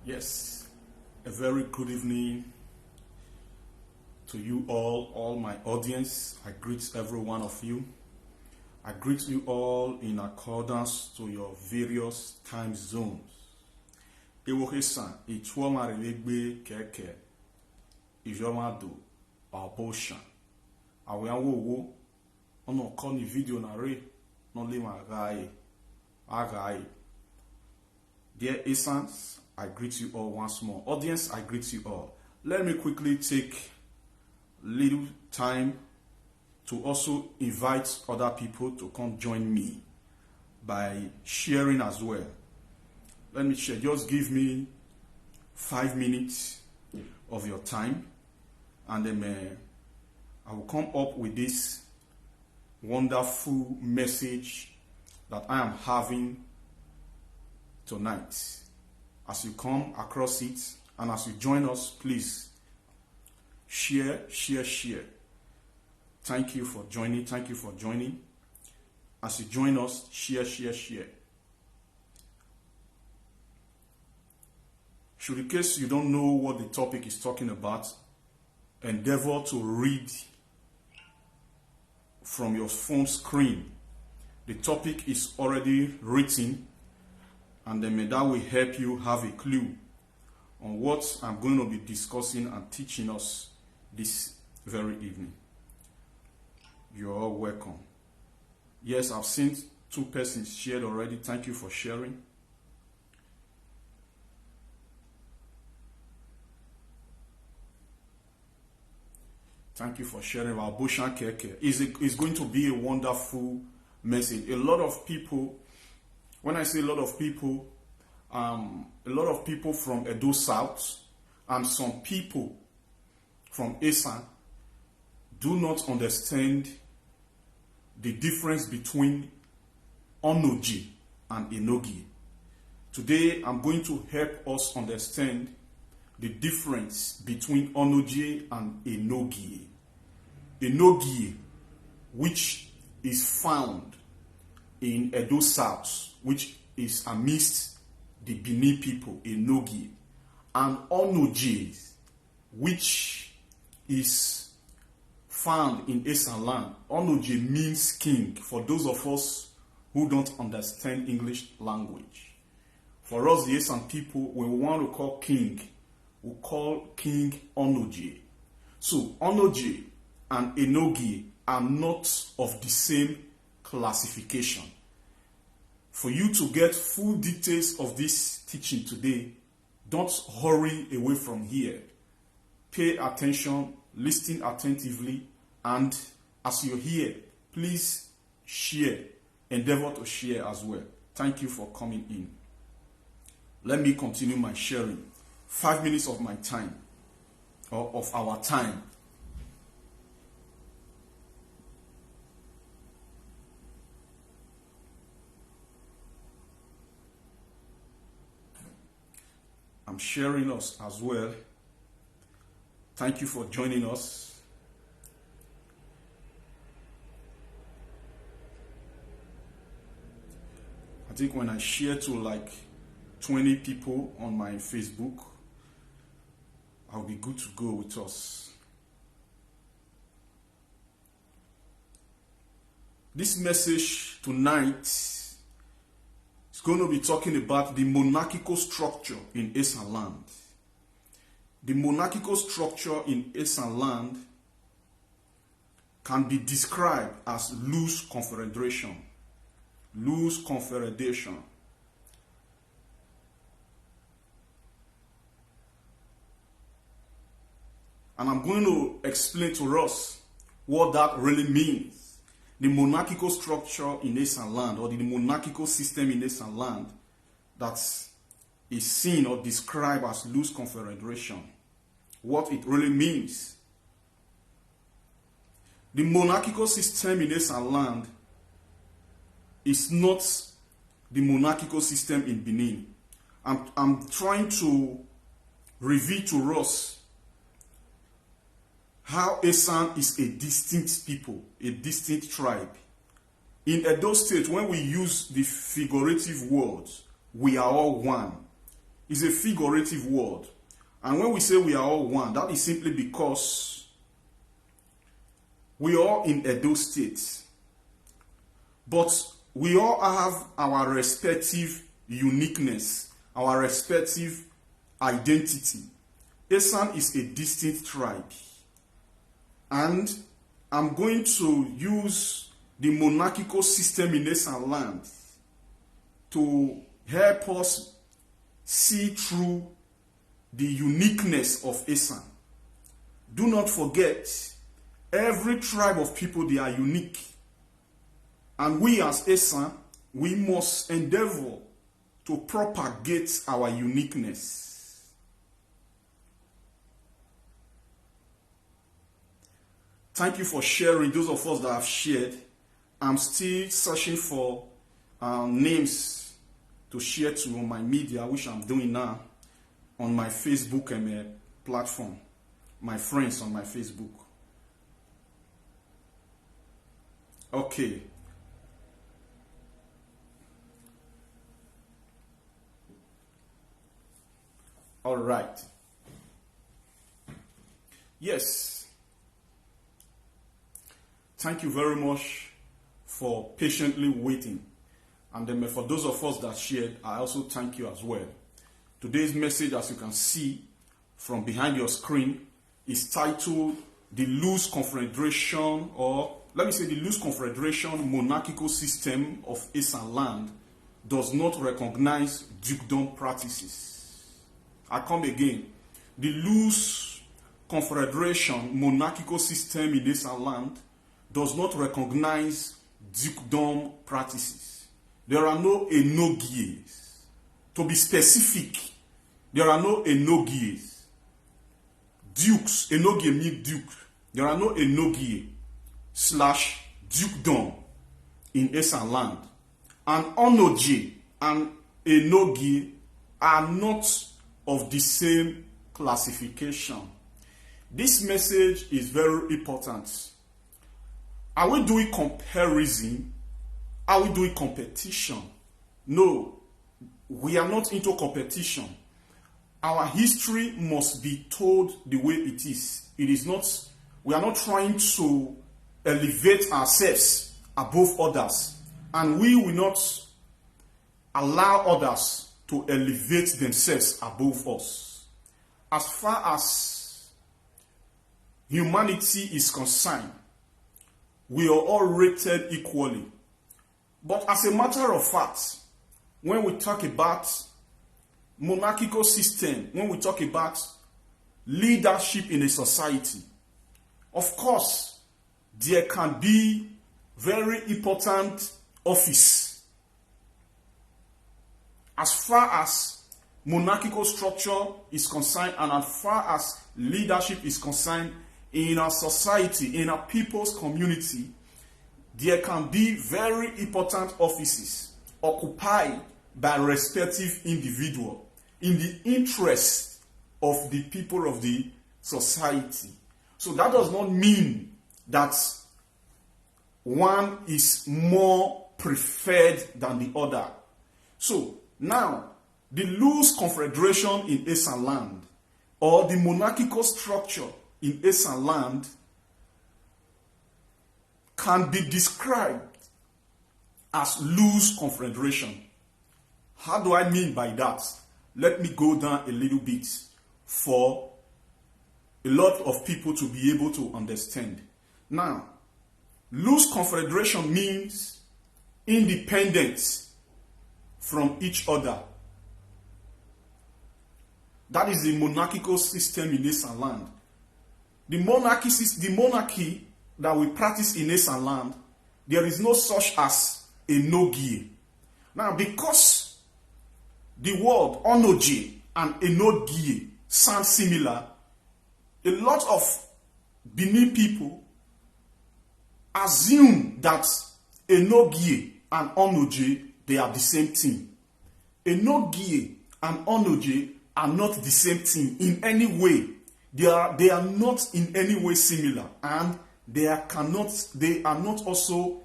Yes, a very good evening to you all my audience. I greet every one of you. I greet you all in accordance to your various time zones. ESAN, Ichwama Relegbe Keke, Ijomado, Aboshan. Awe ono koni video na re, no le magaye. Dear ESANs, I greet you all once more. Audience, I greet you all. Let me quickly take little time to also invite other people to come join me by sharing as well. Let me share. Just give me 5 minutes of your time, and then I will come up with this wonderful message that I am having tonight. As you come across it and as you join us, please share. Thank you for joining. Thank you for joining. As you join us, share. Should in case you don't know what the topic is talking about, endeavor to read from your phone screen. The topic is already written, and then that will help you have a clue on what I'm going to be discussing and teaching us this very evening. You're all welcome. Yes, I've seen 2 persons shared already. Thank you for sharing. Thank you for sharing. Our Bushan Keke is going to be a wonderful message. A lot of people, when I say a lot of people from Edo South and some people from ESAN do not understand the difference between Onoji and Enogie. Today, I'm going to help us understand the difference between Onoji and Enogie. Enogie, which is found in Edo South, which is amidst the Benin people, Enogie, and Onoji, which is found in ESAN land. Onoji means king, for those of us who don't understand English language. For us, the ESAN people, when we want to call king, we call king Onoji. So, Onoji and Enogie are not of the same classification. For you to get full details of this teaching today, don't hurry away from here. Pay attention, listen attentively, and as you're here, please share. Endeavor to share as well. Thank you for coming in. Let me continue my sharing. 5 minutes of my time, or of our time. I'm sharing us as well. Thank you for joining us. I think when I share to like 20 people on my Facebook, I'll be good to go with us. This message tonight is going to be talking about the monarchical structure in ESAN land. The monarchical structure in ESAN land can be described as loose confederation. Loose confederation. And I'm going to explain to us what that really means. The monarchical structure in ESAN land, or the monarchical system in ESAN land, that is seen or described as loose confederation. What it really means. The monarchical system in ESAN land is not the monarchical system in Benin. I'm trying to reveal to us how ESAN is a distinct people, a distinct tribe. In Edo State, when we use the figurative words, we are all one. is a figurative word. And when we say we are all one, that is simply because we are in Edo State. But we all have our respective uniqueness, our respective identity. ESAN is a distinct tribe. And I'm going to use the monarchical system in ESAN land to help us see through the uniqueness of ESAN. Do not forget, every tribe of people, they are unique. And we as ESAN, we must endeavor to propagate our uniqueness. Thank you for sharing. Those of us that have shared, I'm still searching for names to share to my media, which I'm doing now on my Facebook platform, my friends on my Facebook. Okay. All right. Yes. Thank you very much for patiently waiting. And then for those of us that shared, I also thank you as well. Today's message, as you can see from behind your screen, is titled The Loose Confederation, or let me say the Loose Confederation Monarchical System of ESAN Land does not recognize dukedom practices. I come again. The Loose Confederation Monarchical System in ESAN Land does not recognize dukedom practices. There are no enogies. To be specific, there are no enogies. Dukes, enogie means duke. There are no enogie / dukedom in ESAN land. And onogie and enogie are not of the same classification. This message is very important. Are we doing comparison? Are we doing competition? No, we are not into competition. Our history must be told the way it is. It is not, we are not trying to elevate ourselves above others. And we will not allow others to elevate themselves above us. As far as humanity is concerned, we are all rated equally. But as a matter of fact, when we talk about monarchical system, when we talk about leadership in a society, of course, there can be very important office. As far as monarchical structure is concerned, and as far as leadership is concerned in our society, in our people's community, there can be very important offices occupied by respective individual in the interest of the people of the society. So that does not mean that one is more preferred than the other. So now, the loose confederation in ESAN land, or the monarchical structure in ESAN land, can be described as loose confederation. How do I mean by that? Let me go down a little bit for a lot of people to be able to understand. Now, loose confederation means independence from each other. That is the monarchical system in ESAN land. The monarchy that we practice in ESAN land, there is no such as a enogie. Now, because the word onogie and enogie sound similar, a lot of Benin people assume that enogie and onogie, they are the same thing. Enogie and onogie are not the same thing in any way. They are not in any way similar, and they are not also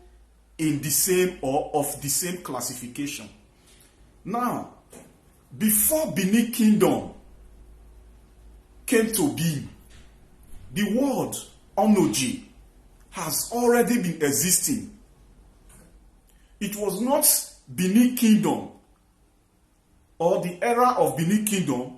in the same or of the same classification. Now, before Benin Kingdom came to be, the word Onoji has already been existing. It was not Benin Kingdom or the era of Benin Kingdom.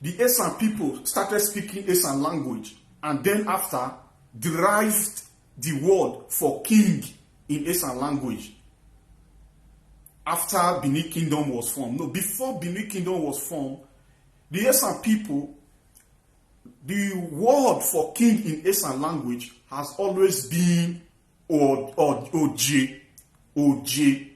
The ESAN people started speaking ESAN language and then after derived the word for king in ESAN language after Benin Kingdom was formed. No, before Benin Kingdom was formed, the ESAN people, the word for king in ESAN language has always been Oje. Oje.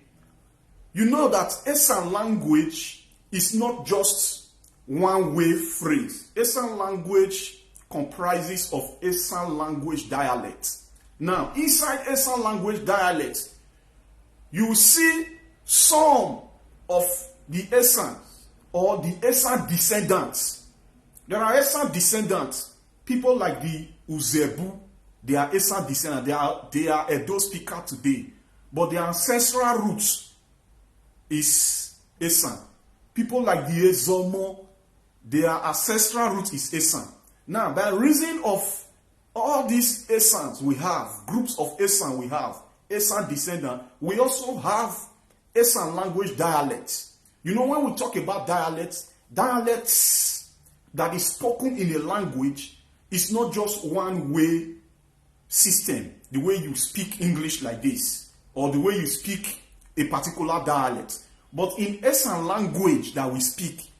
You know that ESAN language is not just one-way phrase. ESAN language comprises of ESAN language dialects. Now, inside ESAN language dialects, you will see some of the ESAN or the ESAN descendants. There are ESAN descendants, people like the Uzebu, they are ESAN descendants, they are Edo speaker today, but their ancestral roots is ESAN. People like the Ezomo, their ancestral root is ESAN. Now, by reason of all these ESANs we have, groups of ESAN we have, ESAN descendants, we also have ESAN language dialects. You know, when we talk about dialects, dialects that is spoken in a language is not just one way system, the way you speak English like this, or the way you speak a particular dialect. But in ESAN language that we speak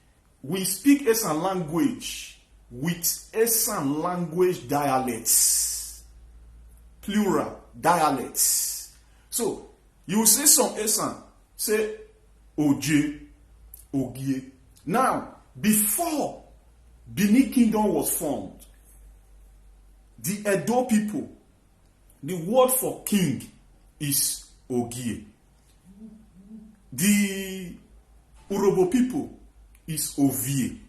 ESAN language with ESAN language dialects, plural dialects. So you will see some ESAN say Oje, Ogie. Now, before Benin Kingdom was formed, the Edo people, the word for king is Ogie. The Urobo people is Ovie.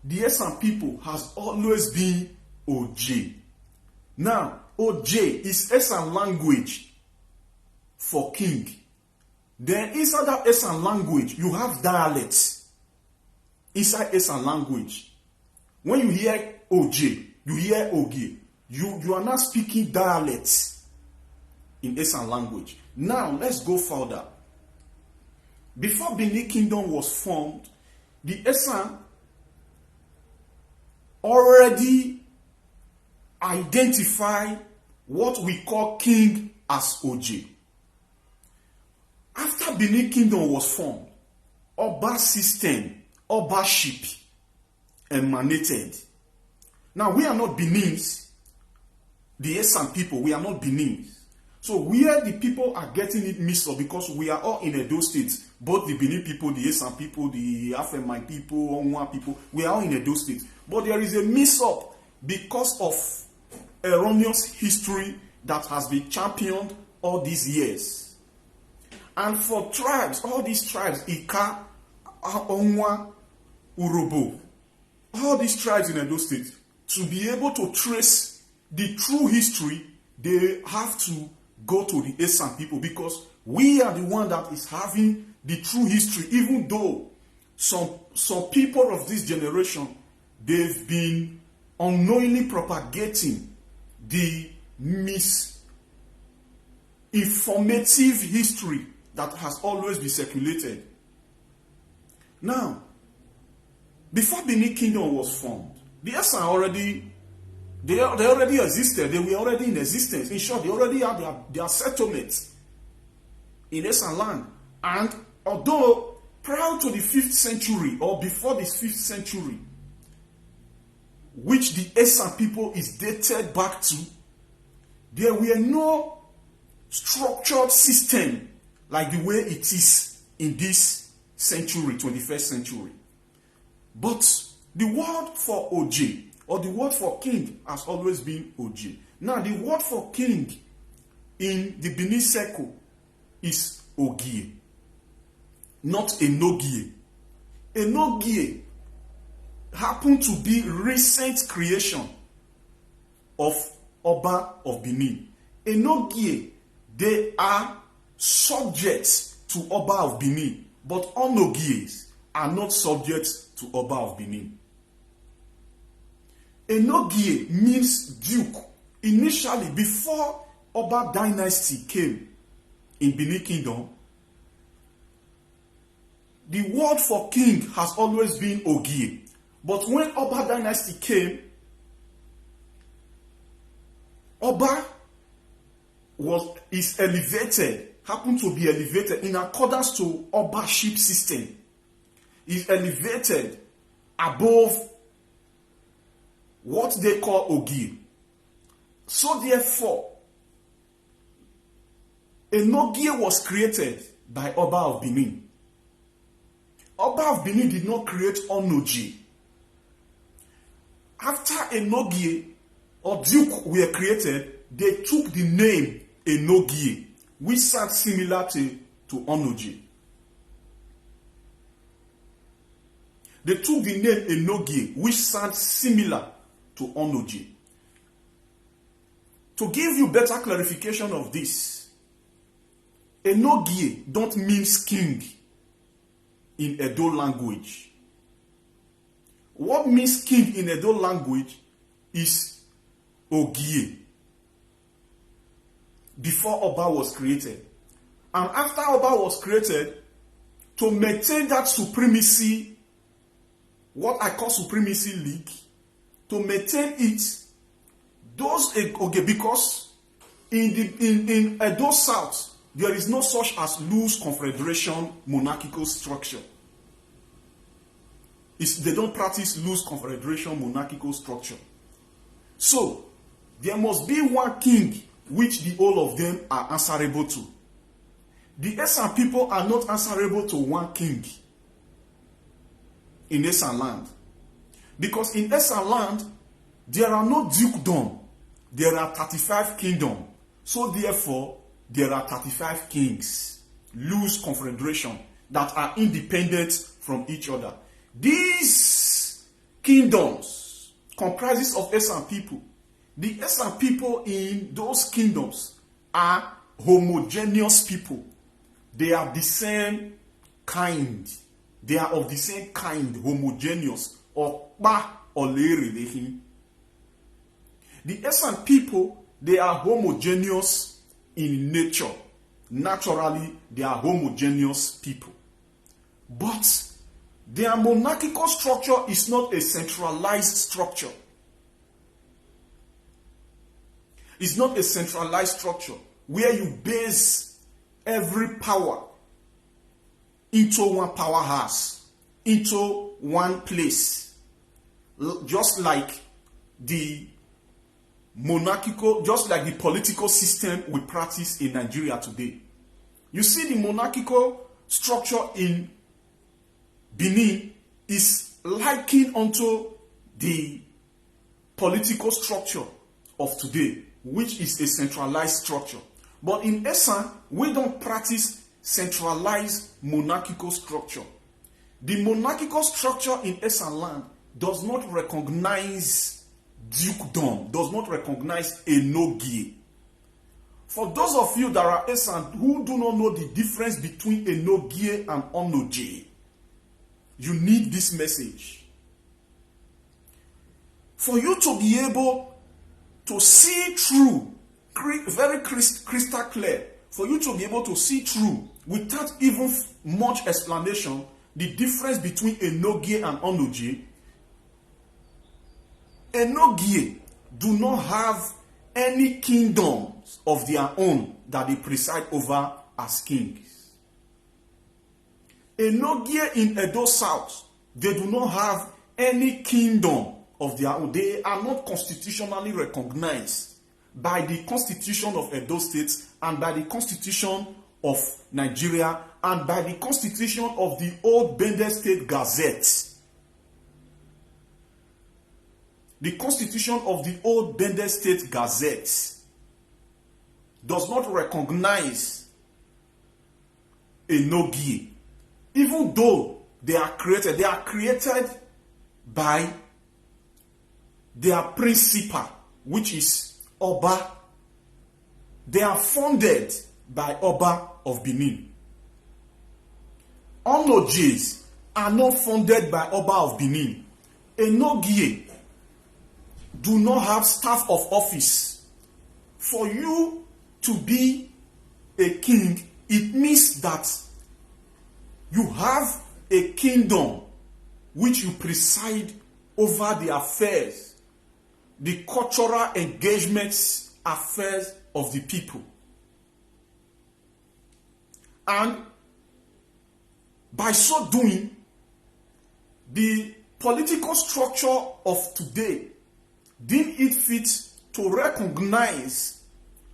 The ESAN people has always been Oje. Now, Oje is ESAN language for king. Then inside that ESAN language, you have dialects. Inside ESAN language, when you hear Oje, you hear Ogie, you are not speaking dialects in ESAN language. Now, let's go further. Before Benin Kingdom was formed, the ESAN already identified what we call king as Oje. After Benin Kingdom was formed, Oba system, Obaship emanated. Now, we are not Benins, the ESAN people, we are not Benins. So where the people are getting it mixed up, because we are all in Edo State, both the Benin people, the ESAN people, the Afemai people, Onwa people, we are all in Edo State. But there is a mix up because of erroneous history that has been championed all these years. And for tribes, all these tribes, Ika, Onwa, Urobo, all these tribes in Edo State, to be able to trace the true history, they have to go to the ESAN people, because we are the one that is having the true history, even though some people of this generation, they've been unknowingly propagating the misinformative history that has always been circulated. Now, before Benin Kingdom was formed, the ESAN already existed. They were already in existence. In short, they already had their settlements in ESAN land. And although prior to the 5th century or before the 5th century, which the ESAN people is dated back to, there were no structured system like the way it is in this century, 21st century. But the word for Oje, or the word for king, has always been Oje. Now, the word for king in the Benin circle is Ogie, not Enogie. Enogie happened to be recent creation of Oba of Benin. Enogie, they are subjects to Oba of Benin, but Onogies are not subject to Oba of Benin. Enogie means duke. Initially, before Oba dynasty came in Benin Kingdom, the word for king has always been Ogie. But when Oba dynasty came, Oba is elevated, happened to be elevated in accordance to Obaship system. Is elevated above what they call Ogie. So therefore, Enogie was created by Oba of Benin. Oba of Benin did not create Onoji. After Enogie or Duke were created, they took the name Enogie, which sounds similar to Onoji. They took the name Enogie, which sounds similar to Onoji. To give you better clarification of this, Enogie don't mean king in Edo language. What means king in Edo language is Ogie. Before Oba was created. And after Oba was created, to maintain that supremacy, what I call supremacy league, to maintain it, those okay, because in Edo South, there is no such as loose confederation monarchical structure. They don't practice loose confederation monarchical structure. So, there must be one king which the whole of them are answerable to. The ESAN people are not answerable to one king in ESAN land. Because in ESAN land, there are no dukedom. There are 35 kingdoms. So therefore, there are 35 kings, loose confederation, that are independent from each other. These kingdoms comprises of ESAN people. The ESAN people in those kingdoms are homogeneous people. They are the same kind. They are of the same kind, homogeneous. The ESAN people, they are homogeneous in nature. Naturally, they are homogeneous people. But their monarchical structure is not a centralized structure. It's not a centralized structure where you base every power into one powerhouse, into one place. Just like the political system we practice in Nigeria today. You see, the monarchical structure in Benin is likened unto the political structure of today, which is a centralized structure. But in ESAN, we don't practice centralized monarchical structure. The monarchical structure in ESAN land does not recognize dukedom, does not recognize Enogie. For those of you that are ESAN who do not know the difference between Enogie and Onoji, you need this message. For you to be able to see through, very crystal clear, for you to be able to see through, without even much explanation, the difference between Enogie and Onoji. Enogie do not have any kingdoms of their own that they preside over as kings. Enogie in Edo South, they do not have any kingdom of their own. They are not constitutionally recognized by the Constitution of Edo State and by the Constitution of Nigeria and by the Constitution of the old Benin State Gazette. The Constitution of the old Benin State Gazette does not recognize Enogie. Even though they are created by their principal, which is Oba. They are funded by Oba of Benin. Onojis are not funded by Oba of Benin. Enogie do not have staff of office. For you to be a king, it means that you have a kingdom which you preside over the affairs, the cultural engagements, affairs of the people. And by so doing, the political structure of today deemed it fit to recognize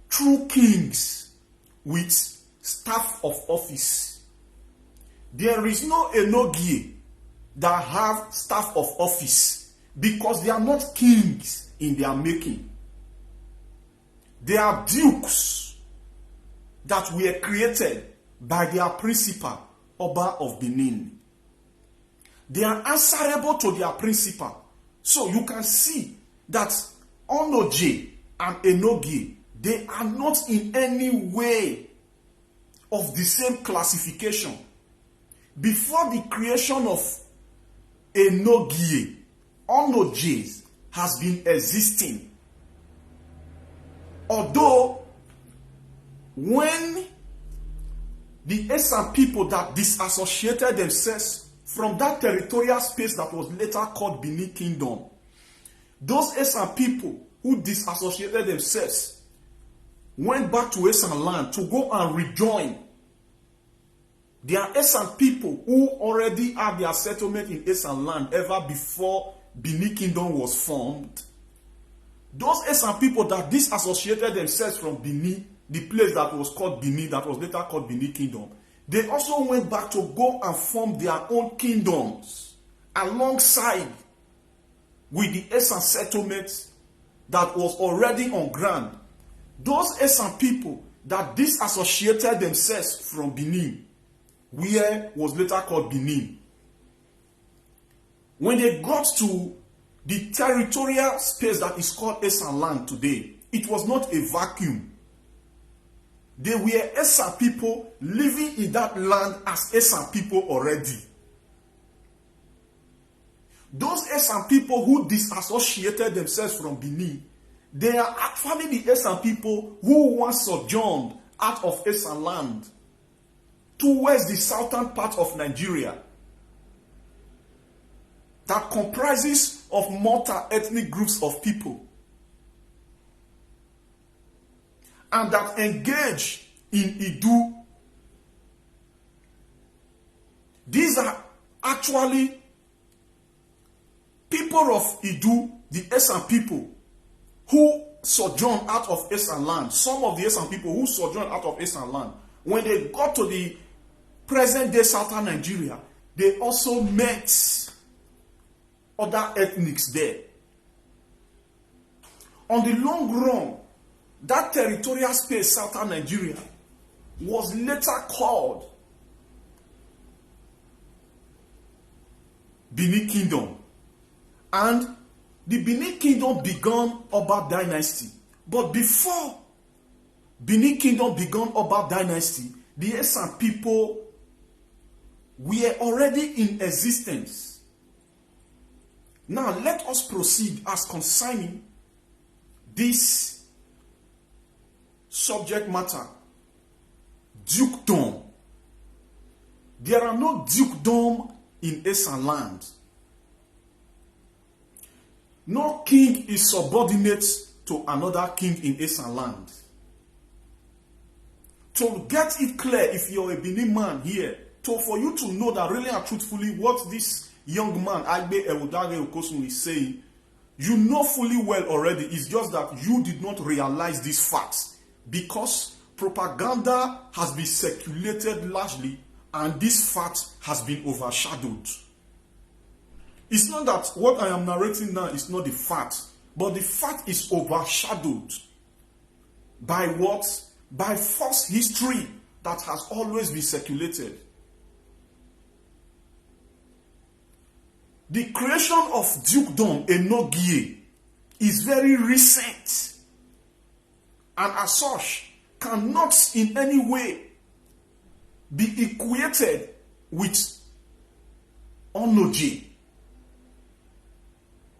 true kings with staff of office. There is no Enogie that have staff of office because they are not kings in their making. They are dukes that were created by their principal, Oba of Benin. They are answerable to their principal. So you can see that Onoje and Enogie, they are not in any way of the same classification. Before the creation of Enogie, Onojes has been existing. Although, when the ESAN people that disassociated themselves from that territorial space that was later called Benin Kingdom, those ESAN people who disassociated themselves went back to ESAN land to go and rejoin. There are ESAN people who already had their settlement in ESAN land ever before Benin Kingdom was formed. Those ESAN people that disassociated themselves from Benin, the place that was called Benin, that was later called Benin Kingdom, they also went back to go and form their own kingdoms alongside with the ESAN settlement that was already on ground. Those ESAN people that disassociated themselves from Benin, where was later called Benin, when they got to the territorial space that is called ESAN land today, it was not a vacuum. They were ESAN people living in that land as ESAN people already. Those ESAN people who disassociated themselves from Benin, they are actually the ESAN people who once sojourned out of ESAN land towards the southern part of Nigeria that comprises of multi-ethnic groups of people and that engage in Idu. These are actually people of Idu, the ESAN people who sojourn out of ESAN land. Some of the ESAN people who sojourn out of ESAN land, when they got to the present-day southern Nigeria, they also met other ethnics there. On the long run, that territorial space, southern Nigeria, was later called Benin Kingdom. And the Benin Kingdom began Oba dynasty. But before Benin Kingdom began Oba dynasty, the ESAN people were already in existence. Now let us proceed as concerning this subject matter, dukedom. There are no dukedom in ESAN land. No king is subordinate to another king in ESAN land. To get it clear, if you're a Benin man here, for you to know that really and truthfully what this young man, Agbe Ewudare Okosun, is saying, you know fully well already. It's just that you did not realize these facts because propaganda has been circulated largely and this fact has been overshadowed. It's not that what I am narrating now is not the fact, but the fact is overshadowed by what? By false history that has always been circulated. The creation of dukedom Enogie is very recent and as such cannot in any way be equated with Onoje.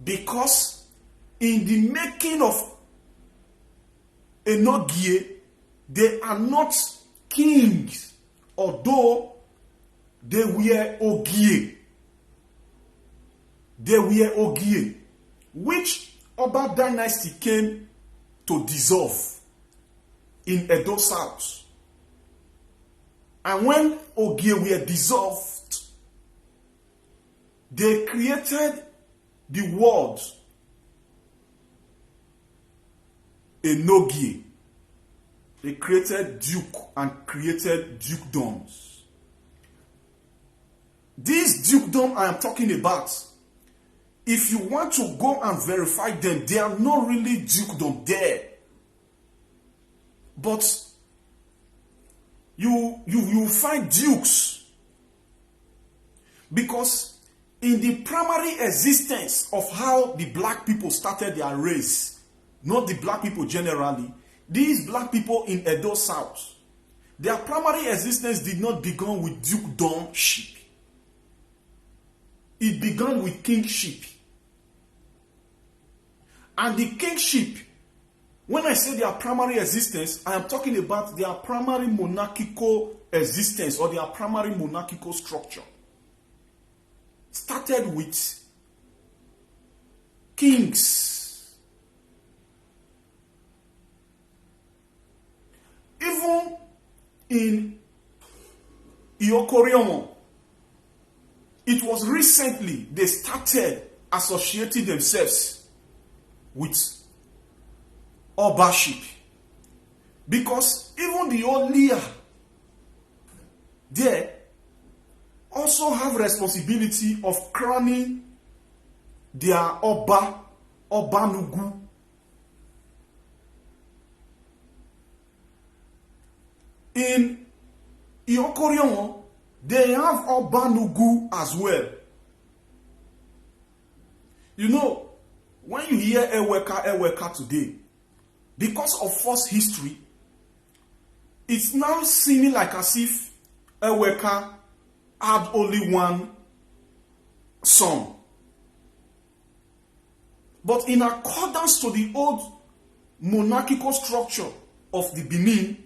Because in the making of Enogie, they are not kings, although they were Ogie. They were Ogie, which Oba dynasty came to dissolve in Edo South. And when Ogie were dissolved, they created the word Enogie. They created duke and created dukedoms. This dukedom I am talking about, if you want to go and verify them, they are not really dukedom there. But you find dukes. Because in the primary existence of how the black people started their race, not the black people generally, these black people in Edo South, their primary existence did not begin with dukedomship. It began with kingship. And the kingship, when I say their primary existence, I am talking about their primary monarchical existence or their primary monarchical structure. Started with kings. Even in Iokorion, it was recently they started associating themselves with Obaship. Because even the Olia there also have responsibility of crowning their Obanugu. In Iokorion, they have Obanugu as well. You know, when you hear Eweka today, because of false history, it's now seeming like as if Eweka had only one son. But in accordance to the old monarchical structure of the Benin,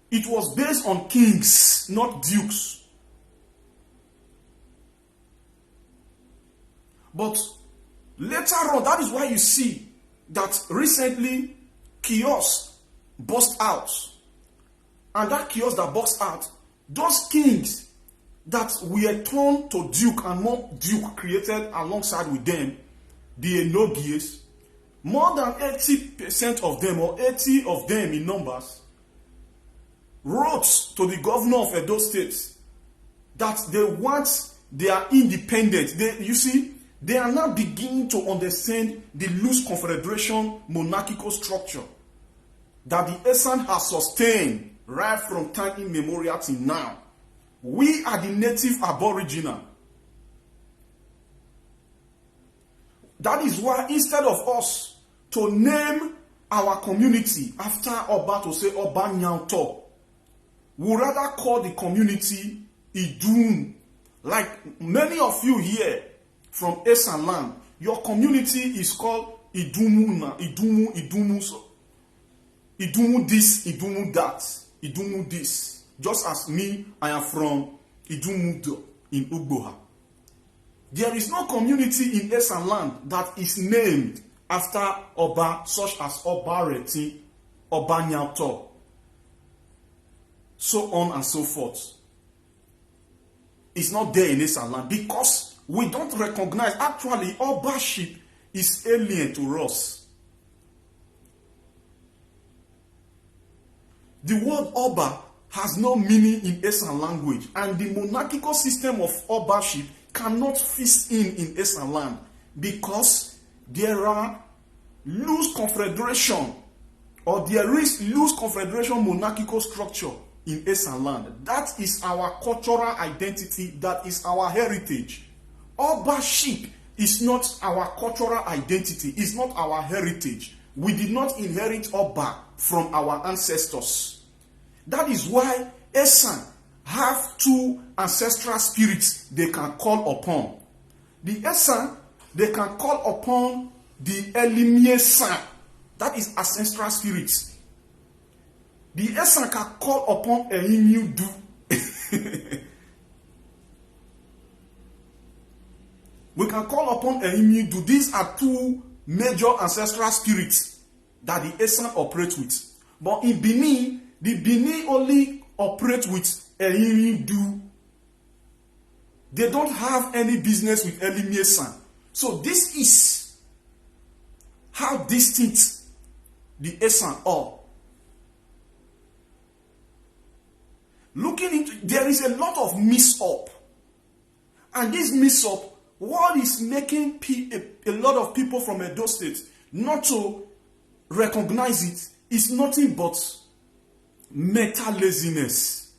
it was based on kings, not dukes. But later on, that is why you see that recently chaos burst out. And that chaos that burst out, those kings that were turned to duke and more duke created alongside with them, the Enogies, more than 80% of them or 80 of them in numbers, wrote to the governor of Edo State that they want their independence. You see, they are now beginning to understand the loose confederation monarchical structure that the ESAN has sustained right from time immemorial till now. We are the native aboriginal. That is why instead of us to name our community after Oba, to say Oba Nyauto, we rather call the community Idun. Like many of you here from ESAN land, your community is called Idumu, Idumu this, Idumu that, Idumu this. Just as me, I am from Idumudo in Ugboha. There is no community in ESAN land that is named after Oba, such as Oba Reti, Oba Nyauto, so on and so forth. It's not there in ESAN land because we don't recognize. Actually, Obaship is alien to us. The word Oba has no meaning in ESAN language, and the monarchical system of Obaship cannot fit in ESAN land because there are loose confederation, or there is loose confederation monarchical structure in ESAN land. That is our cultural identity, that is our heritage. Obaship is not our cultural identity, it's not our heritage. We did not inherit Oba from our ancestors. That is why ESAN have two ancestral spirits they can call upon. The ESAN, they can call upon the ESAN, that is ancestral spirits. The ESAN can call upon Eyimudu. We can call upon Eyimudu. These are two major ancestral spirits that the ESAN operates with. But in Benin, the Benin only operate with Eyimudu. They don't have any business with ESAN. So this is how distinct the ESAN are. Looking into, there is a lot of mix-up. And this mix-up, what is making a lot of people from Edo State not to recognize it is nothing but mental laziness.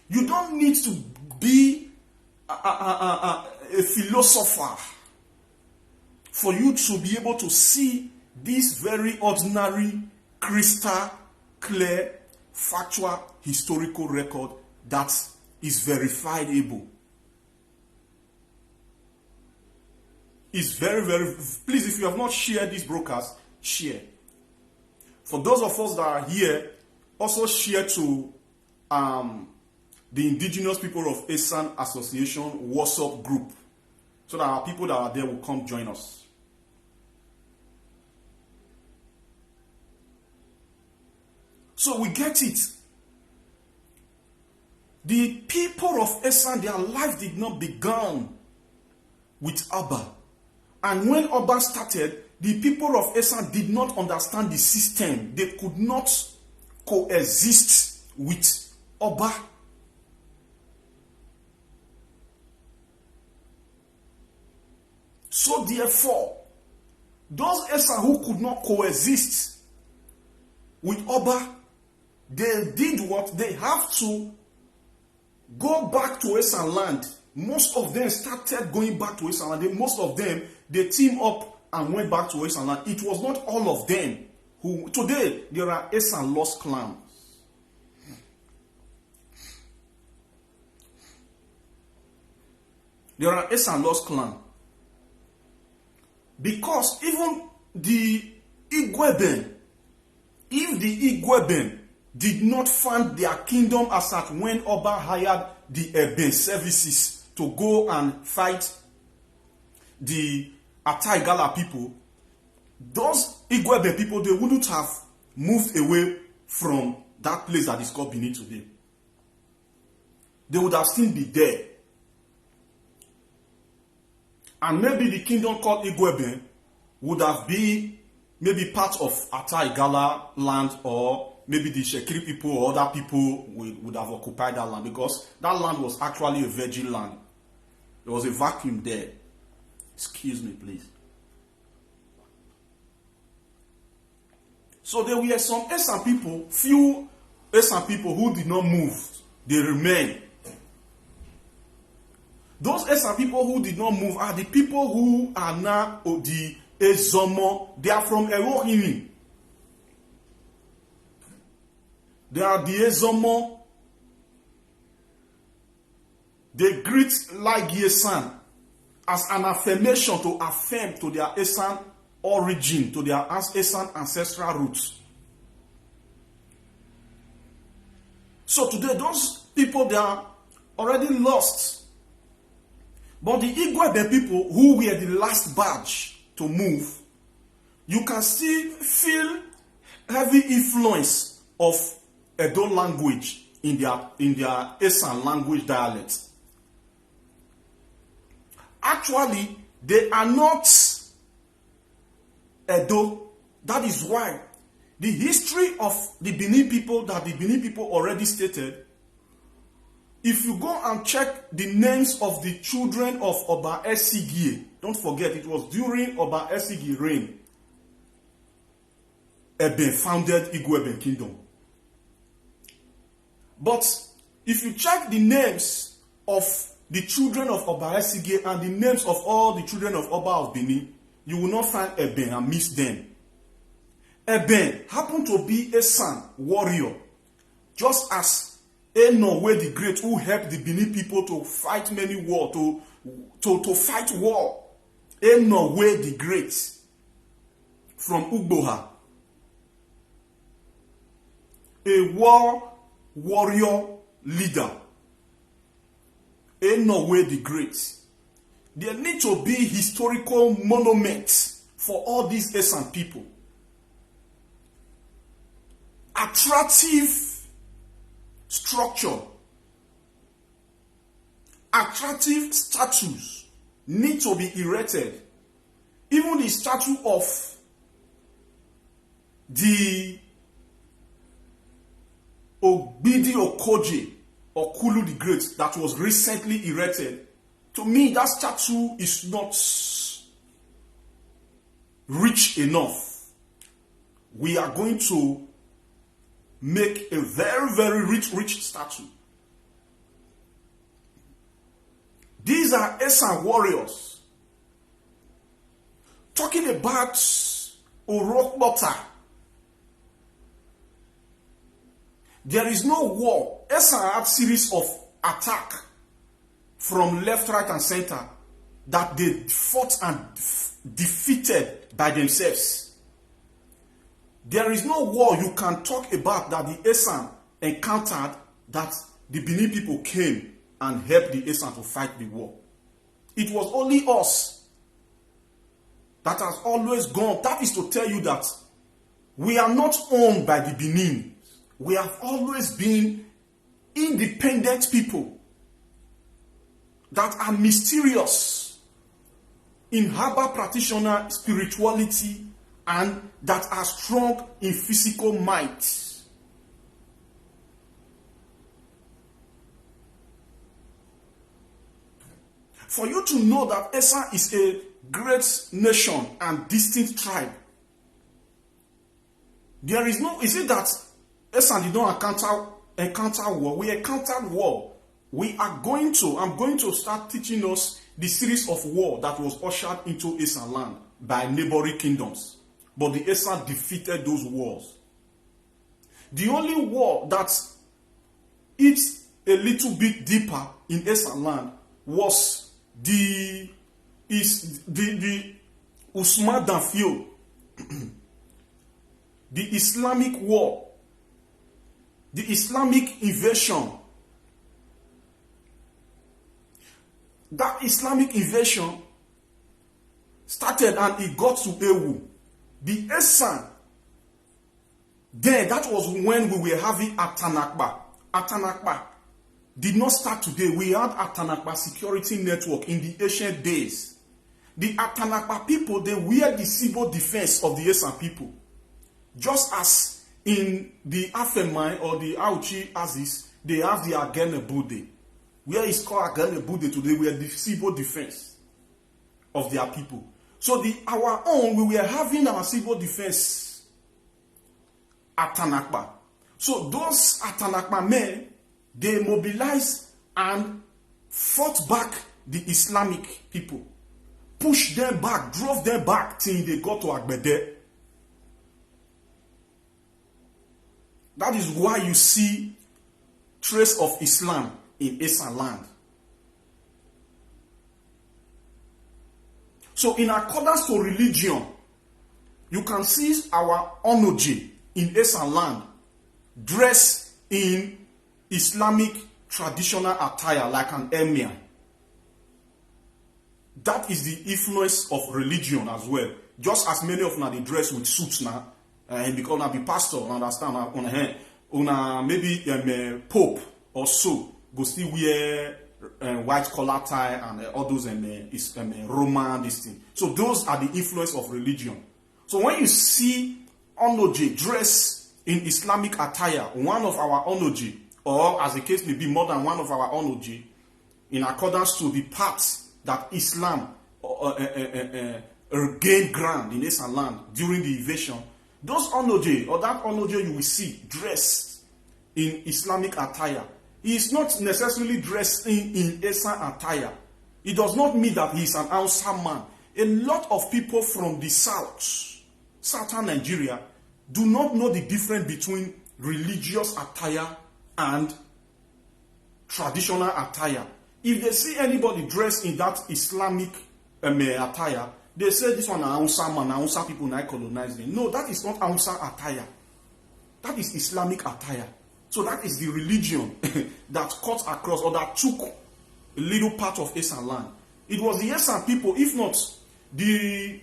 You don't need to be a philosopher for you to be able to see this very ordinary, crystal clear, factual, historical record that is verifiable. It's very, very, please, if you have not shared this broadcast, share. For those of us that are here, also share to the Indigenous People of ESAN Association WhatsApp group, so that our people that are there will come join us. So we get it. The people of ESAN, their life did not begin with Abba. And when Abba started, the people of ESAN did not understand the system. They could not coexist with Abba. So therefore, those ESAN who could not coexist with Abba, they did what? They have to go back to ESAN land. Most of them started going back to ESAN land. Most of them, they teamed up and went back to ESAN land. It was not all of them who, today, there are ESAN lost clans. There are ESAN lost clans. Because even the Igweben, if the Igweben did not fund their kingdom as at when Oba hired the Eben services to go and fight the Ataigala people, those Igweben people, they wouldn't have moved away from that place that is called Benin today. They would have still be there. And maybe the kingdom called Igweben would have been maybe part of Ataigala land, or maybe the Shekiri people or other people would have occupied that land, because that land was actually a virgin land. There was a vacuum there. Excuse me, please. So there were some ESAN people, few ESAN people who did not move. They remained. Those ESAN people who did not move are the people who are now the Ezomo. They are from Erohimi. They are the Ezomo. They greet like ESAN as an affirmation to affirm to their ESAN origin, to their ESAN ancestral roots. So today, those people, they are already lost. But the Igwebe people, who were the last batch to move, you can still feel heavy influence of Edo language in their ESAN language dialect. Actually, they are not Edo. That is why the history of the Benin people that the Benin people already stated, if you go and check the names of the children of Oba Esigie, don't forget it was during Oba Esigie reign, Eben founded Igweben kingdom. But if you check the names of the children of Oba Esigie and the names of all the children of Oba of Benin, you will not find Eben and miss them. Eben happened to be a son, warrior, just as Enowe the Great, who helped the Benin people to fight many war, to fight war. Enowe the Great from Ugboha. A warrior leader. Enowe the Great. There need to be historical monuments for all these ESAN people. Attractive structure, attractive statues need to be erected. Even the statue of the Ogbidi Okoje or Kulu the Great that was recently erected, to me that statue is not rich enough. We are going to make a very, very rich statue. These are ESAN warriors. Talking about Orokbota. There is no war. ESAN had series of attack from left, right, and center that they fought and defeated by themselves. There is no war you can talk about that the ESAN encountered that the Benin people came and helped the ESAN to fight the war. It was only us that has always gone. That is to tell you that we are not owned by the Benin. We have always been independent people that are mysterious in herbal practitioner spirituality and that are strong in physical might. For you to know that ESAN is a great nation and distinct tribe, there is no, is it that ESAN did not encounter war? We encountered war. I'm going to start teaching us the series of war that was ushered into ESAN land by neighboring kingdoms. But the ESAN defeated those wars. The only war that is a little bit deeper in ESAN land was the Usman Danfio, the Islamic war, the Islamic invasion. That Islamic invasion started and it got to Ewu. The ESAN, then that was when we were having Atanakba. Atanakba did not start today. We had Atanakba security network in the ancient days. The Atanakba people, they were the civil defense of the ESAN people. Just as in the Afemai or the Auchi Aziz, they have the Agene Bude. Where is called Agene Bude today, we are the civil defense of their people. So our own, we were having our civil defense Atanakba. So those Atanakba men, they mobilized and fought back the Islamic people. Pushed them back, drove them back till they got to Agbede. That is why you see trace of Islam in ESAN land. So in accordance to religion, you can see our Onoji in ESAN land dressed in Islamic traditional attire like an emir. That is the influence of religion as well. Just as many of them they dress with suits now, because I be pastor, understand? Maybe pope or so go still wear white collar tie and all those Roman this thing. So those are the influence of religion. So when you see Onoji dress in Islamic attire, one of our Onoji, or as the case may be more than one of our Onoji, in accordance to the paths that Islam gained ground in ESAN land during the invasion, those Onoji or that Onoji you will see dressed in Islamic attire, he is not necessarily dressed in ESAN attire. It does not mean that he is an Hausa man. A lot of people from the southern Nigeria, do not know the difference between religious attire and traditional attire. If they see anybody dressed in that Islamic attire, they say this one are Hausa man, Hausa people now colonize them. No, that is not Hausa attire. That is Islamic attire. So that is the religion that cut across or that took a little part of ESAN land. It was the ESAN people, if not the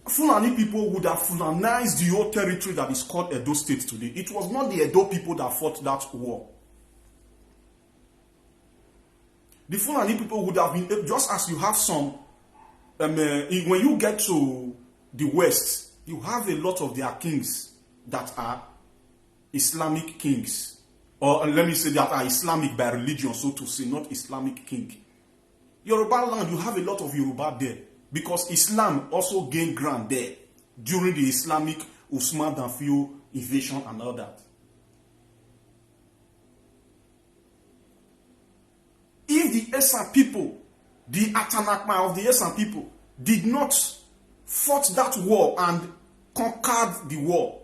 Fulani people, would have Fulanized the whole territory that is called Edo State today. It was not the Edo people that fought that war. The Fulani people would have been, just as you have some, when you get to the West, you have a lot of their kings that are Islamic kings. Or let me say that are Islamic by religion, so to say, not Islamic king. Yoruba land, you have a lot of Yoruba there. Because Islam also gained ground there during the Islamic Usman Danfio invasion and all that. If the ESAN people, the Atanakma of the ESAN people, did not fought that war and conquered the war,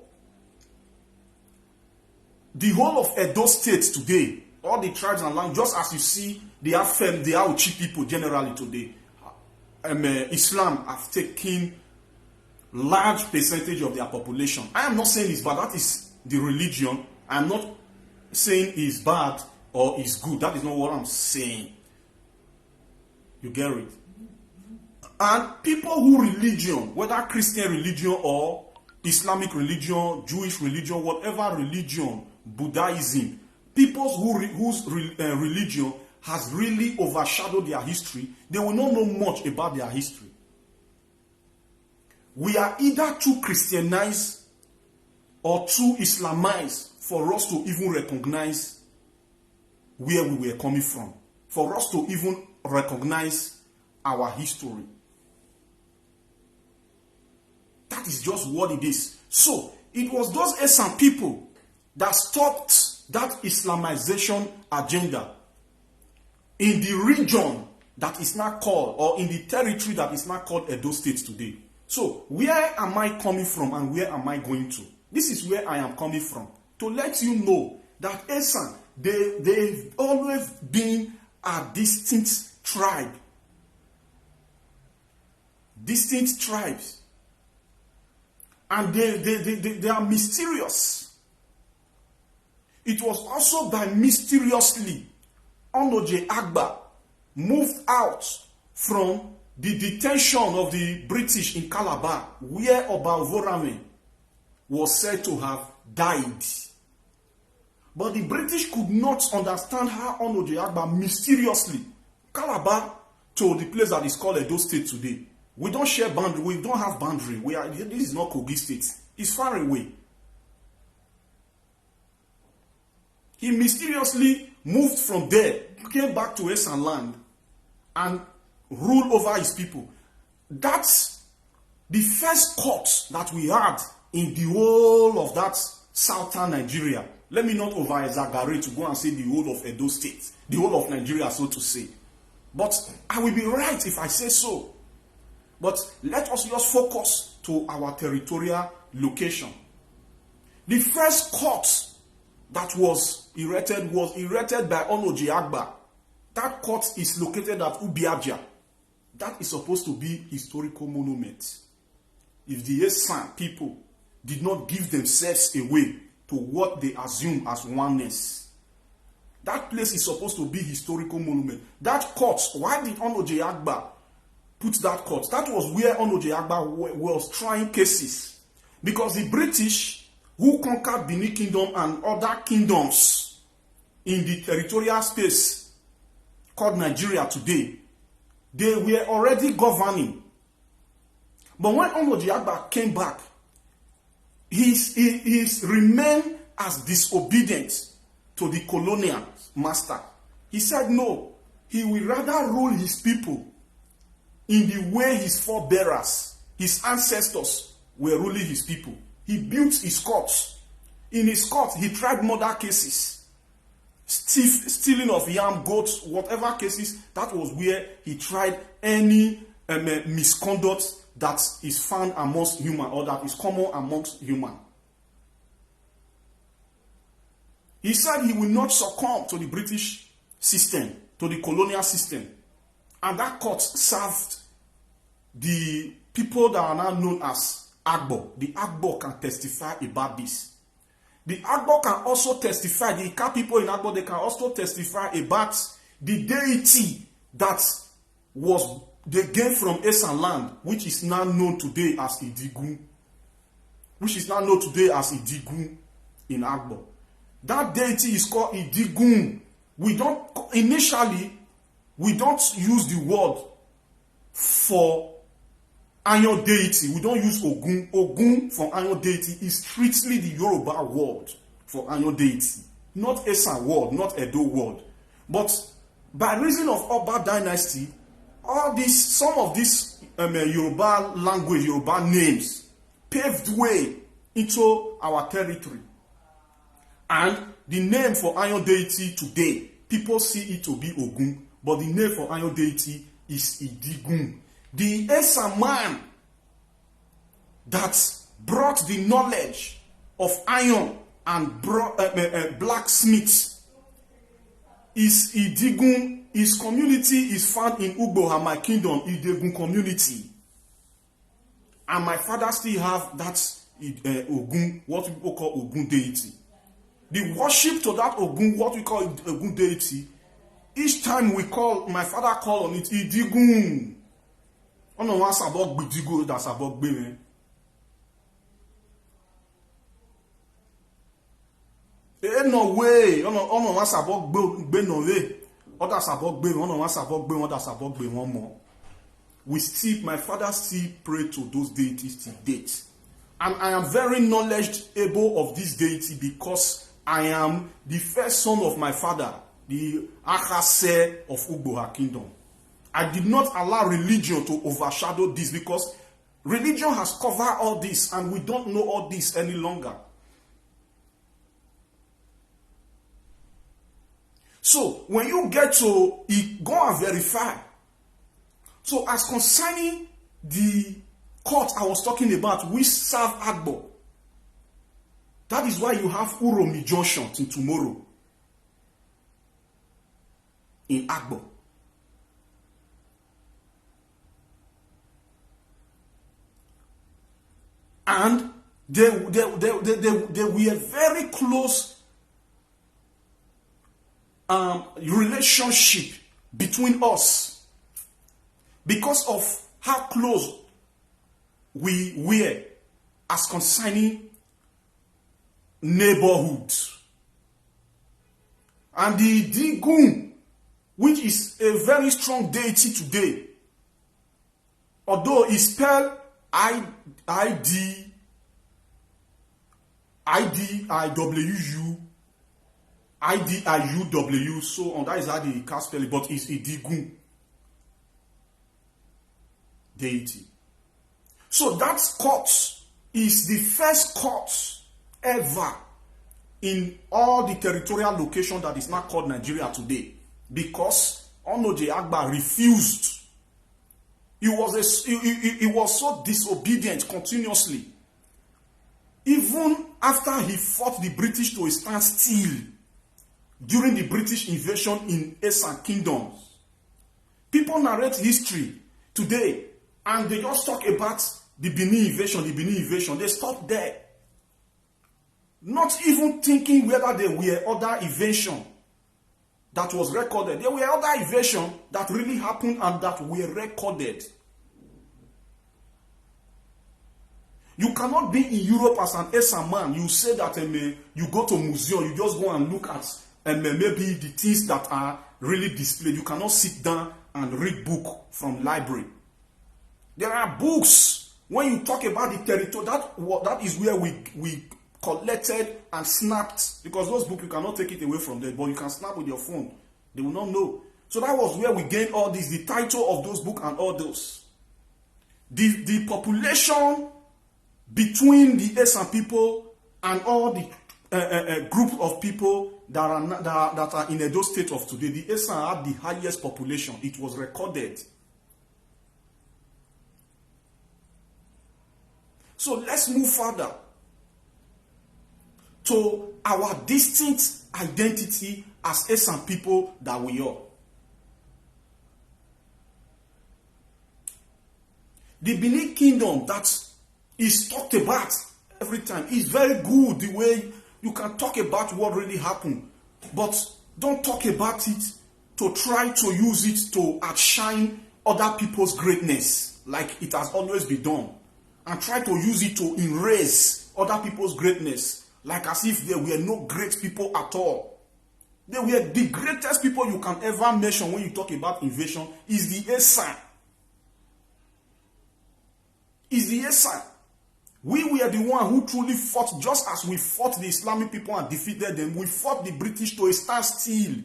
the whole of Edo State today, all the tribes and lands, just as you see, they are Uchi people generally today. Islam have taken large percentage of their population. I am not saying it's bad. That is the religion. I am not saying it's bad or it's good. That is not what I'm saying. You get it? And people who religion, whether Christian religion or Islamic religion, Jewish religion, whatever religion, Buddhism, people whose religion has really overshadowed their history, they will not know much about their history. We are either too Christianized or too Islamized for us to even recognize where we were coming from, for us to even recognize our history. That is just what it is. So, it was those ESAN people that stopped that Islamization agenda in the region that is now called, or in the territory that is now called Edo State today. So, where am I coming from and where am I going to? This is where I am coming from. To let you know that ESAN, they've always been a distinct tribe. Distinct tribes. And they are mysterious. It was also by mysteriously Onoje Agba moved out from the detention of the British in Calabar, where Oba Ovorame was said to have died. But the British could not understand how Onoje Agba mysteriously Calabar to the place that is called Edo State today. We don't share boundary. We don't have boundary. This is not Kogi State. It's far away. He mysteriously moved from there, came back to ESAN land, and ruled over his people. That's the first court that we had in the whole of that southern Nigeria. Let me not over-exaggerate to go and say the whole of Edo State, the whole of Nigeria, so to say. But I will be right if I say so. But let us just focus to our territorial location. The first court that was erected by Onoje Agba. That court is located at Ubiaja. That is supposed to be historical monument. If the ESAN people did not give themselves away to what they assume as oneness, that place is supposed to be historical monument. That court, why did Onoje Agba put that court? That was where Onoje Agba was trying cases. Because the British, who conquered Benin Kingdom and other kingdoms in the territorial space called Nigeria today, they were already governing. But when Onoje Agba came back, he remained as disobedient to the colonial master. He said no, he will rather rule his people in the way his forebearers, his ancestors, were ruling his people. He built his courts. In his court, he tried murder cases, stealing of yam, goats, whatever cases. That was where he tried any misconduct that is found amongst human, or that is common amongst human. He said he will not succumb to the British system, to the colonial system. And that court served the people that are now known as Agbo. The Agbo can testify about this. The Agbo can also testify, the Ika people in Agbo, they can also testify about the deity that was they gained from ESAN land, which is now known today as Idigun. Which is now known today as Idigun in Agbo. That deity is called Idigun. Initially, we don't use the word for Iron deity. We don't use Ogun. Ogun for Iron deity is strictly the Yoruba word for Iron deity. Not ESAN word, not Edo word. But by reason of Oba dynasty, some of these Yoruba language, Yoruba names, paved way into our territory. And the name for Iron deity today, people see it to be Ogun, but the name for Iron deity is Idigun. The ESAN man that brought the knowledge of iron and blacksmiths is Idigun. His community is found in Ugbo, my kingdom, Idigun community. And my father still have that Ogun, what people call Ogun deity. The worship to that Ogun, what we call Ogun deity, each time my father call on it, Idigun. Ono wa sabok gbidigo da sabok gbe me. No way. Ono wa sabok gbe no way. Oda sabok gbe, ono wa sabok gbe, oda sabok gbe one more. My father still pray to those deities till date. And I am very knowledgeable of this deity because I am the first son of my father, the Akase of Ugboha kingdom. I did not allow religion to overshadow this because religion has covered all this and we don't know all this any longer. So when you get to it, go and verify. So as concerning the court I was talking about, we serve Agbo. That is why you have Uromi Junction till tomorrow in Agbo. And they were very close relationship between us because of how close we were as concerning neighborhood. And the Digun, which is a very strong deity today, although it's spelled I-D-I-W-U, so on that is how they can spell it, but it's a Digun deity. So that court is the first court ever in all the territorial location that is now called Nigeria today, because Onoje Agba refused. He was so disobedient continuously. Even after he fought the British to a standstill during the British invasion in ESAN kingdoms. People narrate history today and they just talk about the Benin invasion. They stop there. Not even thinking whether there were other invasion that was recorded. There were other invasions that really happened and that were recorded. You cannot be in Europe as an ESAN man. You say that you go to a museum, you just go and look at maybe the things that are really displayed. You cannot sit down and read book from library. There are books. When you talk about the territory, that is where we collected and snapped, because those books you cannot take it away from them, but you can snap with your phone. They will not know. So that was where we gained all this, the title of those books and all those. The population between the ESAN people and all the group of people that are in Edo State of today, the ESAN had the highest population. It was recorded. So let's move further to our distinct identity as ESAN people that we are. The Benin Kingdom that is talked about every time is very good, the way you can talk about what really happened, but don't talk about it to try to use it to outshine other people's greatness like it has always been done, and try to use it to erase other people's greatness like as if there were no great people at all. They were the greatest people you can ever mention when you talk about invasion is the ESAN. Is the ESAN. We were the one who truly fought, just as we fought the Islamic people and defeated them. We fought the British to a standstill.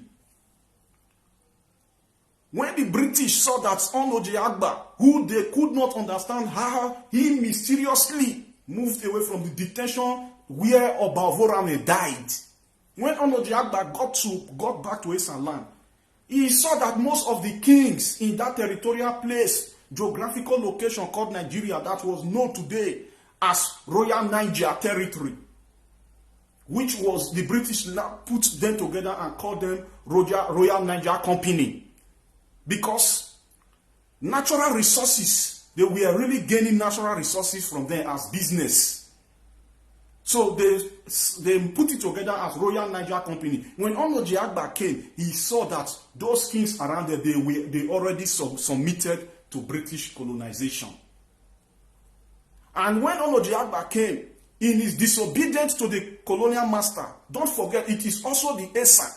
When the British saw that Onoje Agba, who they could not understand how he mysteriously moved away from the detention where Obavorame died. When Onoje Agba got back to ESAN land, he saw that most of the kings in that territorial place, geographical location called Nigeria, that was known today as Royal Niger Territory, which was the British put them together and called them Royal Niger Company. Because natural resources, they were really gaining natural resources from them as business. So they put it together as Royal Niger Company. When Onoje Agba came, he saw that those kings around there, they already submitted to British colonization. And when Onoje Agba came, in his disobedience to the colonial master, don't forget, it is also the ESAN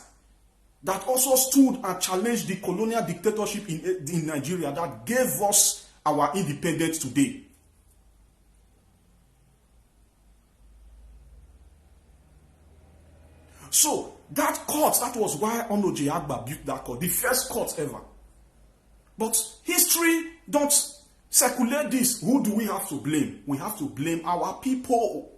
that also stood and challenged the colonial dictatorship in Nigeria that gave us our independence today. So that court, that was why Onoje Agba built that court, the first court ever. But history don't circulate this. Who do we have to blame? We have to blame our people.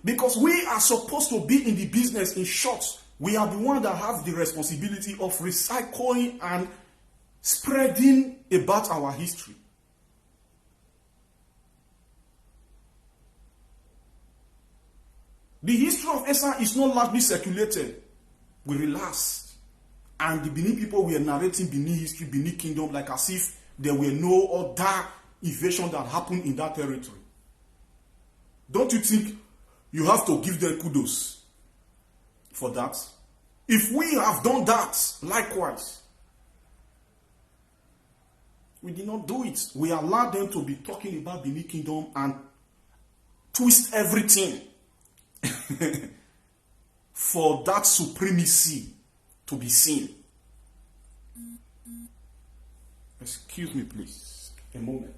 Because we are supposed to be in the business. In short, we are the ones that have the responsibility of recycling and spreading about our history. The history of ESAN is not largely circulated. We relaxed. And the Benin people were narrating Benin history, Benin kingdom, like as if there were no other invasion that happened in that territory. Don't you think you have to give them kudos for that? If we have done that, likewise, we did not do it. We allowed them to be talking about Benin kingdom and twist everything for that supremacy to be seen. Excuse me, please. A moment.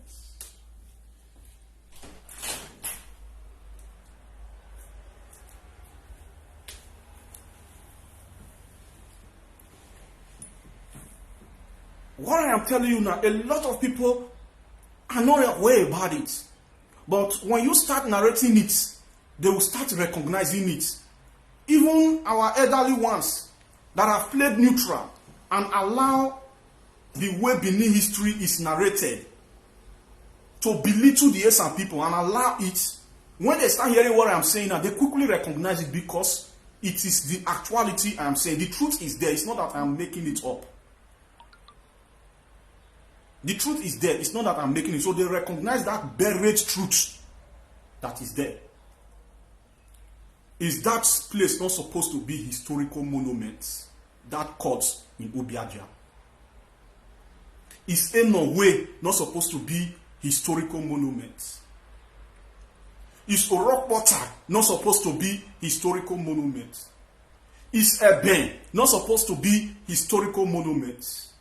What I am telling you now, a lot of people are not aware about it. But when you start narrating it, they will start recognizing it. Even our elderly ones that have played neutral and allow the way Benin history is narrated to belittle the ESAN people and allow it, when they start hearing what I'm saying now, they quickly recognize it because it is the actuality I'm saying. The truth is there. It's not that I'm making it up. The truth is there. It's not that I'm making it. So they recognize that buried truth that is there. Is that place not supposed to be historical monuments? That court in Obiaja. Is Enowe not supposed to be historical monuments? Is Orokpota not supposed to be historical monuments? Is Eben not supposed to be historical monuments?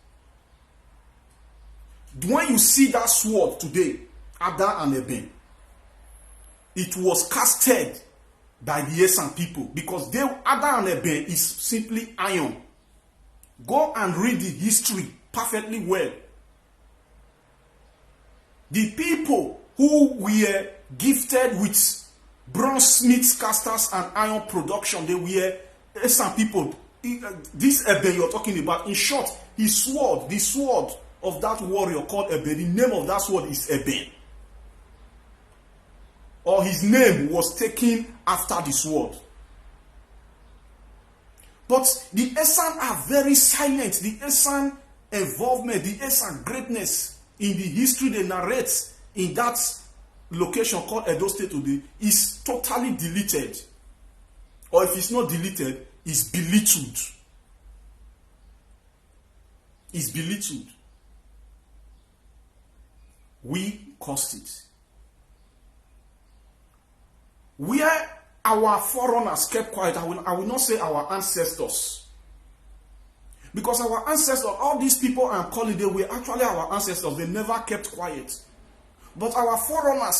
When you see that sword today, Ada and Eben, it was casted by the ESAN people because Ada and Eben is simply iron. Go and read the history perfectly well. The people who were gifted with bronze smiths, casters, and iron production, they were ESAN people. This Eben you're talking about, in short, his sword, the sword of that warrior called Eben, the name of that sword is Eben. or his name was taken after the sword. But the ESAN are very silent. The ESAN involvement, the ESAN greatness in the history they narrate in that location called Edo State today is totally deleted. Or if it's not deleted, it's belittled. It's belittled. We caused it. Where our forerunners kept quiet, I will not say our ancestors. Because our ancestors, all these people I'm calling, they were actually our ancestors. They never kept quiet. But our forerunners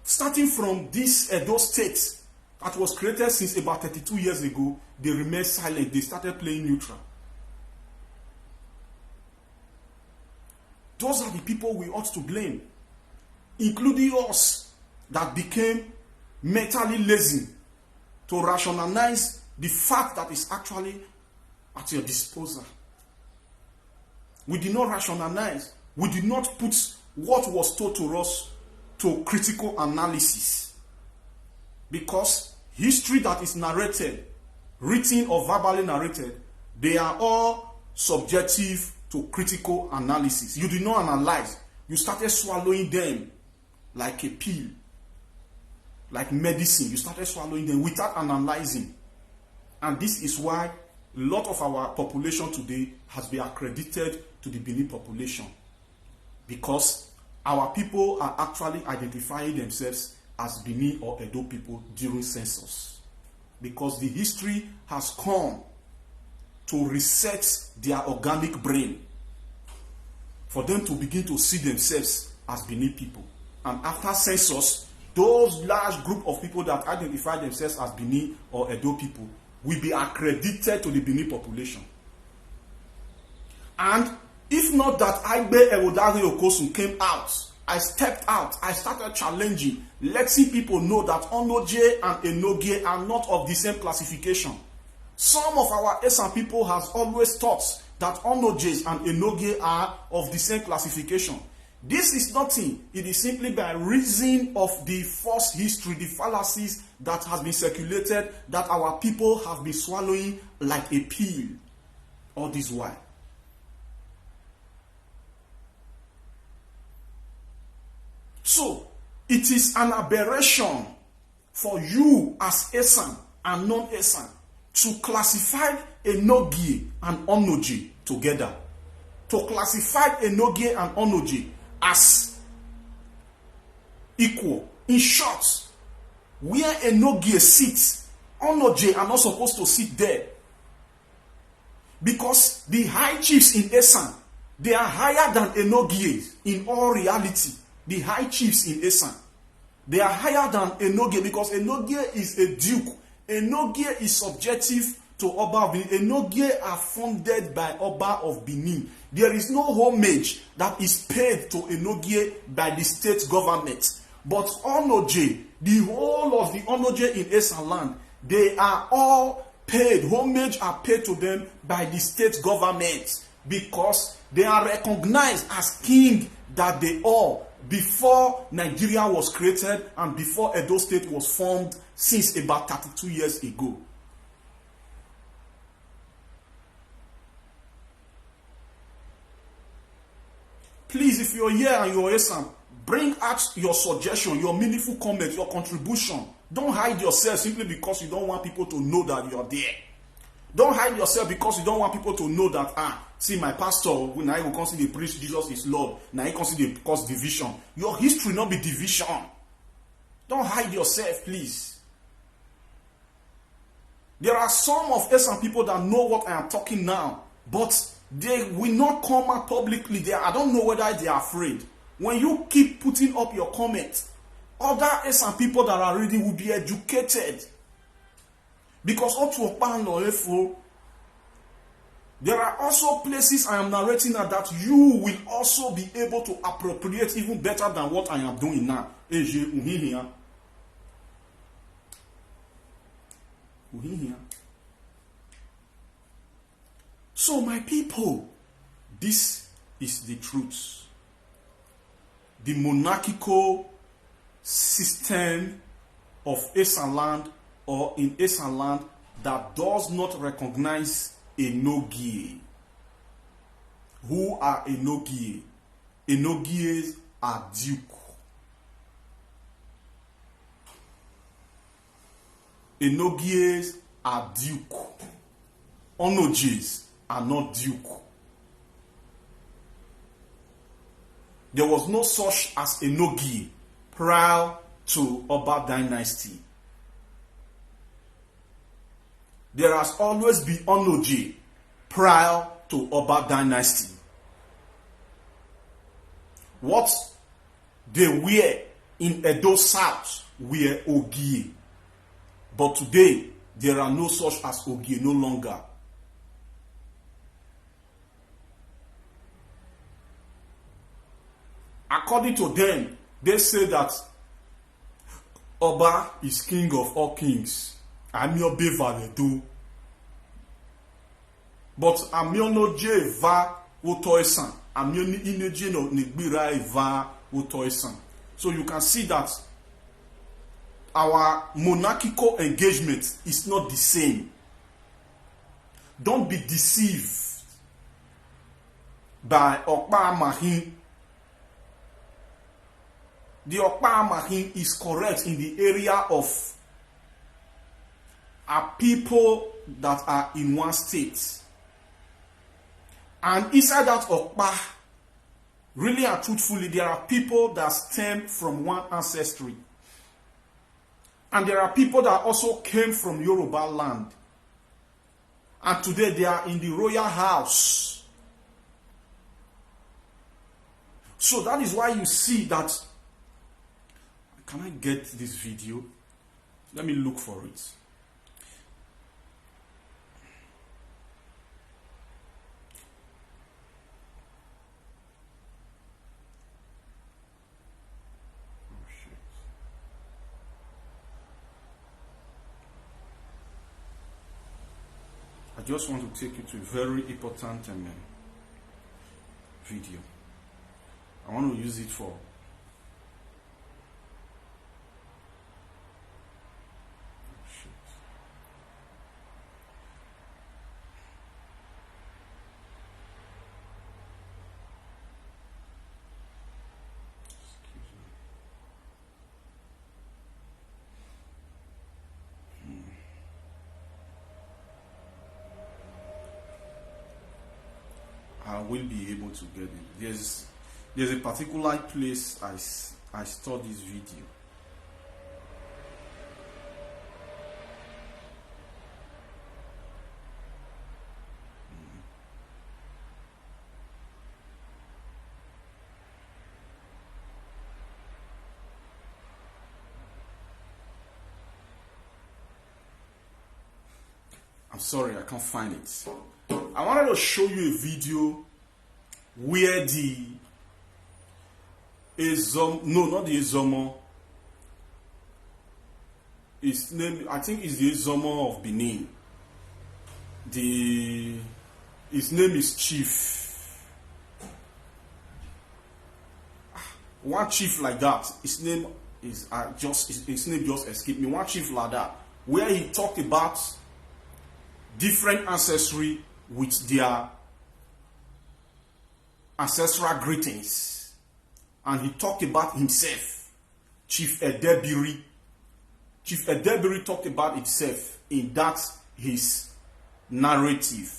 starting from this Edo State that was created since about 32 years ago, they remained silent. They started playing neutral. Those are the people we ought to blame, including us that became mentally lazy to rationalize the fact that is actually at your disposal. We did not rationalize. We did not put what was told to us to critical analysis. Because history that is narrated, written or verbally narrated, they are all subjective to critical analysis. You did not analyze. You started swallowing them like a pill. Like medicine, you started swallowing them without analyzing. And this is why a lot of our population today has been accredited to the Benin population. Because our people are actually identifying themselves as Benin or Edo people during census. Because the history has come to reset their organic brain for them to begin to see themselves as Benin people. And after census, those large group of people that identify themselves as Benin or Edo people will be accredited to the Benin population. And if not that Aigbe Ewodari Okosun came out, I stepped out, I started challenging, letting people know that Onoje and Enogie are not of the same classification. Some of our ESAN people has always thought that Onojes and Enogie are of the same classification. This is nothing. It is simply by reason of the false history, the fallacies that has been circulated, that our people have been swallowing like a pill all this while. So, it is an aberration for you as ESAN and non-ESAN to classify Enogie and Onoje together. To classify Enogie and Onoje as equal. In short, where Enogie sits, Onoje are not supposed to sit there. Because the high chiefs in ESAN, they are higher than Enogie in all reality. The high chiefs in ESAN, they are higher than Enogie because Enogie is a duke. Enogie is subjective to Oba of Benin. Enogie are funded by Oba of Benin. There is no homage that is paid to Enogie by the state government. But Onoje, the whole of the Onoje in ESAN land, they are all paid. Homage are paid to them by the state government because they are recognized as king that they are before Nigeria was created and before Edo State was formed since about 32 years ago. Please, if you're here and you're ESAN, bring out your suggestion, your meaningful comment, your contribution. Don't hide yourself simply because you don't want people to know that you're there. Don't hide yourself because you don't want people to know that, see my pastor, when I will consider preach Jesus is Lord, now he consider cause division. Your history not be division. Don't hide yourself, please. There are some of ESAN people that know what I am talking now, but they will not come out publicly. I don't know whether they are afraid. When you keep putting up your comments, other ESAN people that are reading will be educated. Because there are also places I am narrating that you will also be able to appropriate even better than what I am doing now. So my people, this is the truth. The monarchical system of ESAN land or in ESAN land that does not recognize Enogie. Who are Enogie? Enogies are duke. Enogies are duke. Onogies are not duke. There was no such as Enogie prior to Oba dynasty. There has always been Onoji prior to Oba dynasty. What they were in Edo South were Ogie. But today, there are no such as Ogie no longer. According to them, they say that Oba is king of all kings. Amio beva le do. But Amio no je va utoisan. Amio ni ineje no nigbira va utoisan. So you can see that our monarchical engagement is not the same. Don't be deceived by Okpa Mahin. The Okpa Mahin is correct in the area of our people that are in one state. And inside that Okpa, really and truthfully, there are people that stem from one ancestry. And there are people that also came from Yoruba land. And today they are in the royal house. So that is why you see that. Can I get this video? Let me look for it. I just want to take you to a very important video. I want to use it for I will be able to get it. There's a particular place I stored this video. I'm sorry, I can't find it. I wanted to show you a video where the not the Ezomo, his name, I think is the Ezomo of Benin. His name is Chief. One chief like that, his name just escaped me. One chief like that, where he talked about different ancestry with their ancestral greetings, and he talked about himself. Chief Edebiri talked about himself in that his narrative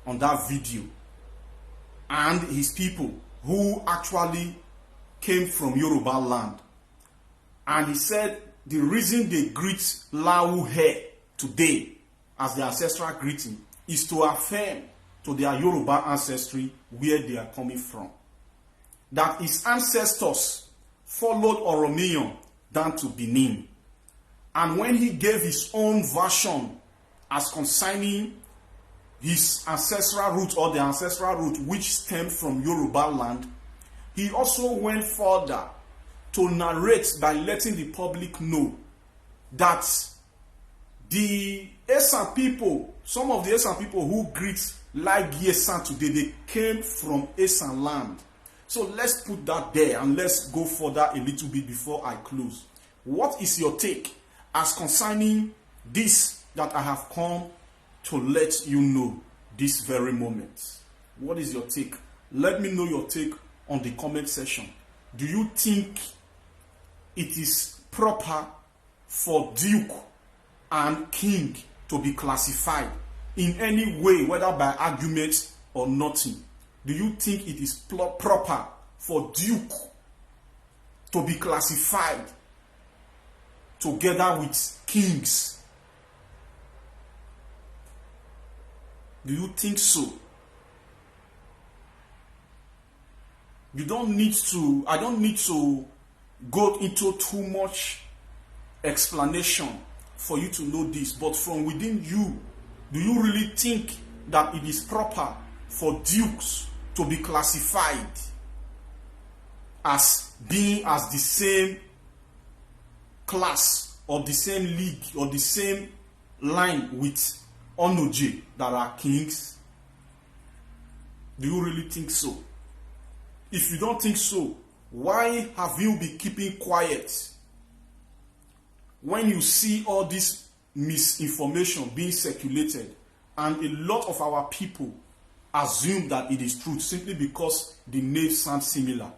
on that video, and his people who actually came from Yoruba land. And he said the reason they greet Lauhe today as their ancestral greeting is to affirm to their Yoruba ancestry where they are coming from. That his ancestors followed Oromiyan down to Benin. And when he gave his own version as concerning his ancestral root or the ancestral root which stemmed from Yoruba land, he also went further to narrate by letting the public know that the ESAN people, some of the ESAN people who greet like ESAN today, they came from ESAN land. So let's put that there and let's go further a little bit before I close. What is your take as concerning this that I have come to let you know this very moment? What is your take? Let me know your take on the comment section. Do you think it is proper for duke and king to be classified in any way, whether by argument or nothing? Do you think it is proper for duke to be classified together with kings? Do you think so? I don't need to go into too much explanation for you to know this, but from within you, do you really think that it is proper for dukes to be classified as being as the same class or the same league or the same line with Onoje that are kings? Do you really think so? If you don't think so, why have you been keeping quiet when you see all this misinformation being circulated and a lot of our people assume that it is truth simply because the names sound similar?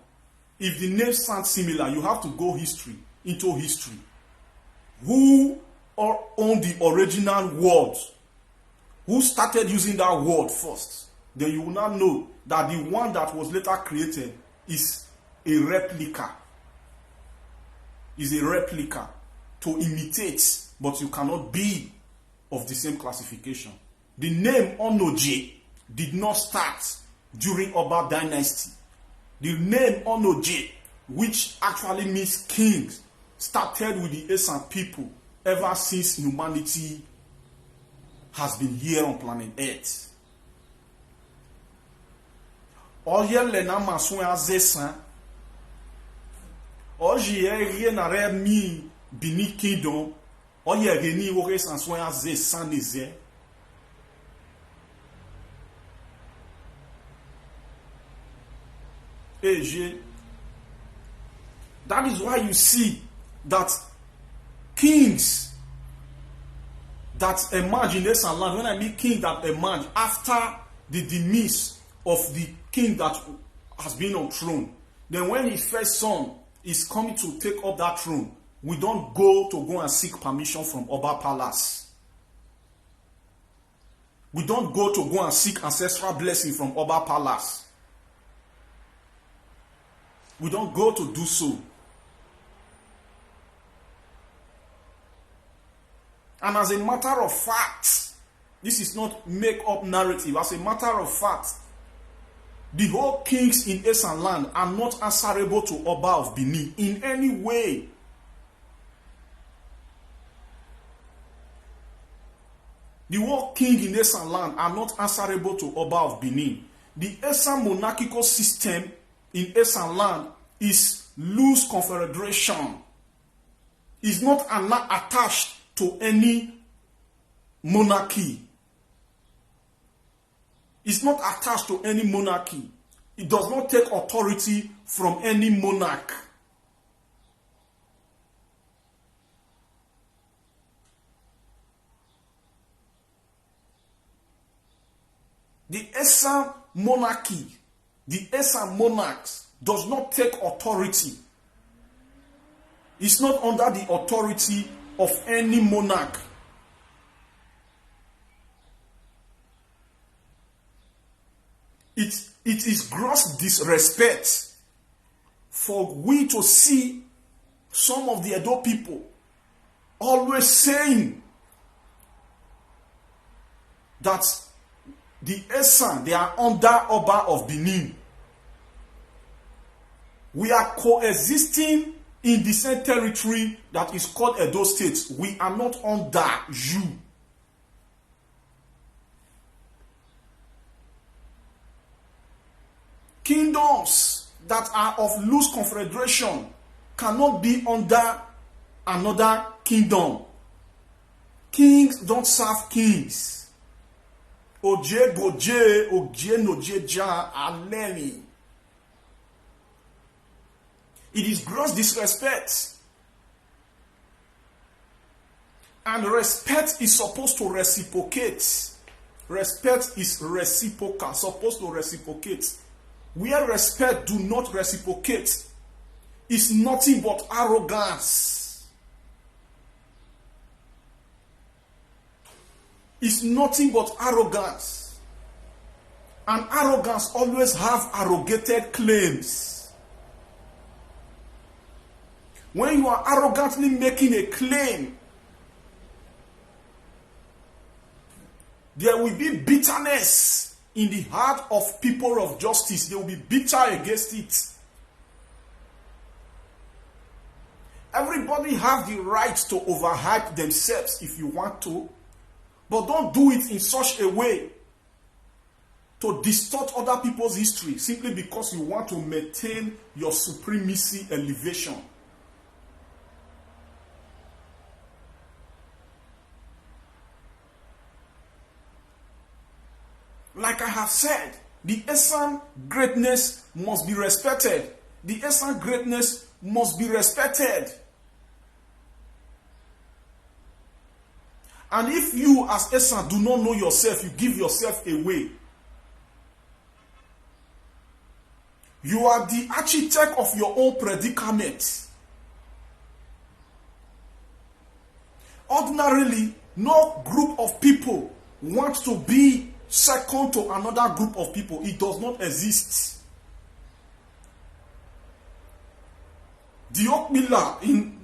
If the names sound similar, you have to go into history. Who owned the original word? Who started using that word first? Then you will not know that the one that was later created is a replica. Is a replica to imitate, but you cannot be of the same classification. The name Onoje did not start during Oba dynasty. The name Onoje, which actually means kings, started with the ESAN people ever since humanity has been here on planet Earth. Oye lena maswen azesan. Oye rien na mi Benin Kingdom. Oye reni ore sanswen azesan neze. That is why you see that kings that emerge in this land, when I mean king that emerge after the demise of the king that has been on throne, then when his first son is coming to take up that throne, we don't go and seek permission from Oba Palace. We don't go and seek ancestral blessing from Oba Palace. We don't go to do so. And as a matter of fact, this is not make-up narrative. As a matter of fact, the whole kings in ESAN land are not answerable to Oba of Benin in any way. The whole king in ESAN land are not answerable to Oba of Benin. The ESAN monarchical system in ESAN land is loose confederation. Is not attached to any monarchy. It's not attached to any monarchy. It does not take authority from any monarch. The ESAN monarchy, the ESAN monarchs does not take authority. It's not under the authority of any monarch. It is gross disrespect for we to see some of the Edo people always saying that the ESAN, they are under Oba of Benin. We are coexisting in the same territory that is called Edo State. We are not under you. Kingdoms that are of loose confederation cannot be under another kingdom. Kings don't serve kings. Oje goje, oje noje ja alemi. It is gross disrespect. And respect is supposed to reciprocate. Respect is reciprocal, supposed to reciprocate. Where respect do not reciprocate is nothing but arrogance. It's nothing but arrogance. And arrogance always have arrogated claims. When you are arrogantly making a claim, there will be bitterness in the heart of people of justice. They will be bitter against it. Everybody have the right to overhype themselves if you want to, but don't do it in such a way to distort other people's history simply because you want to maintain your supremacy elevation. Like I have said, the ESAN greatness must be respected. The ESAN greatness must be respected. And if you as ESAN do not know yourself, you give yourself away. You are the architect of your own predicament. Ordinarily, no group of people want to be second to another group of people. It does not exist. The Okmila in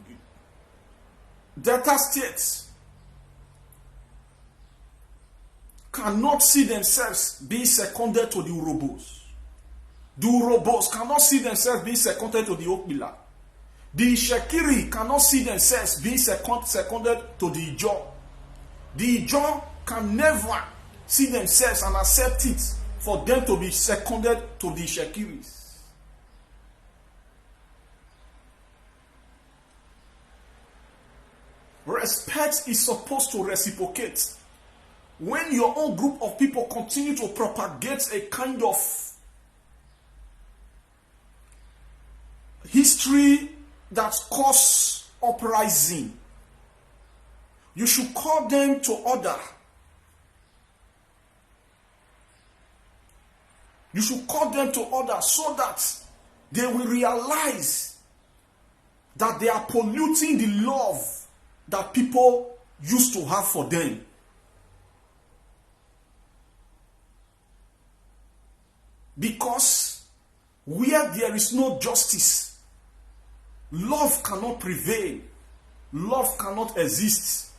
Delta states cannot see themselves being seconded to the Urobos. The Urobos cannot see themselves being seconded to the Okmila. The Shekiri cannot see themselves being seconded to the Ijo. The Ijo can never see themselves and accept it for them to be seconded to the Shekiris. Respect is supposed to reciprocate. When your own group of people continue to propagate a kind of history that causes uprising, you should call them to order. You should call them to order so that they will realize that they are polluting the love that people used to have for them. Because where there is no justice, love cannot prevail. Love cannot exist.